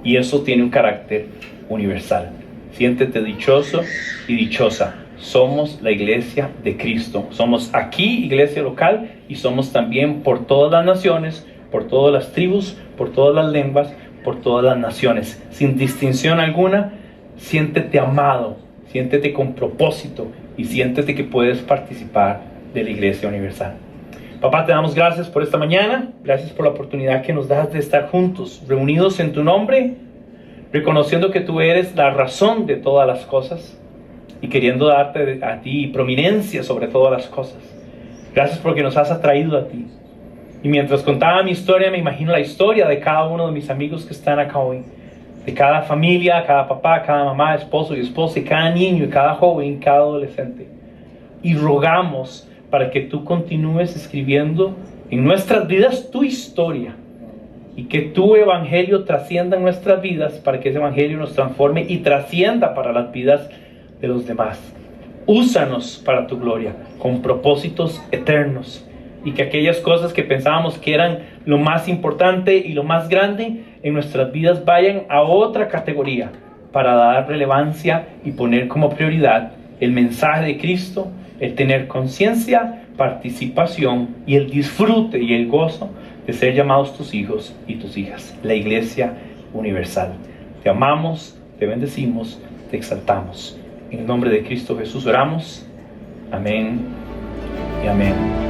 Y eso tiene un carácter universal. Siéntete dichoso y dichosa. Somos la iglesia de Cristo. Somos aquí iglesia local y somos también por todas las naciones, por todas las tribus, por todas las lenguas, por todas las naciones. Sin distinción alguna, siéntete amado, siéntete con propósito y siéntete que puedes participar de la iglesia universal. Papá, te damos gracias por esta mañana, gracias por la oportunidad que nos das de estar juntos, reunidos en tu nombre, reconociendo que tú eres la razón de todas las cosas y queriendo darte a ti prominencia sobre todas las cosas. Gracias porque nos has atraído a ti. Y mientras contaba mi historia, me imagino la historia de cada uno de mis amigos que están acá hoy, de cada familia, cada papá, cada mamá, esposo y esposa, y cada niño, y cada joven, y cada adolescente. Y rogamos para que tú continúes escribiendo en nuestras vidas tu historia y que tu evangelio trascienda en nuestras vidas, para que ese evangelio nos transforme y trascienda para las vidas de los demás. Úsanos para tu gloria con propósitos eternos, y que aquellas cosas que pensábamos que eran lo más importante y lo más grande en nuestras vidas vayan a otra categoría para dar relevancia y poner como prioridad el mensaje de Cristo el tener conciencia, participación y el disfrute y el gozo de ser llamados tus hijos y tus hijas, la Iglesia Universal. Te amamos, te bendecimos, te exaltamos. En el nombre de Cristo Jesús oramos. Amén y amén.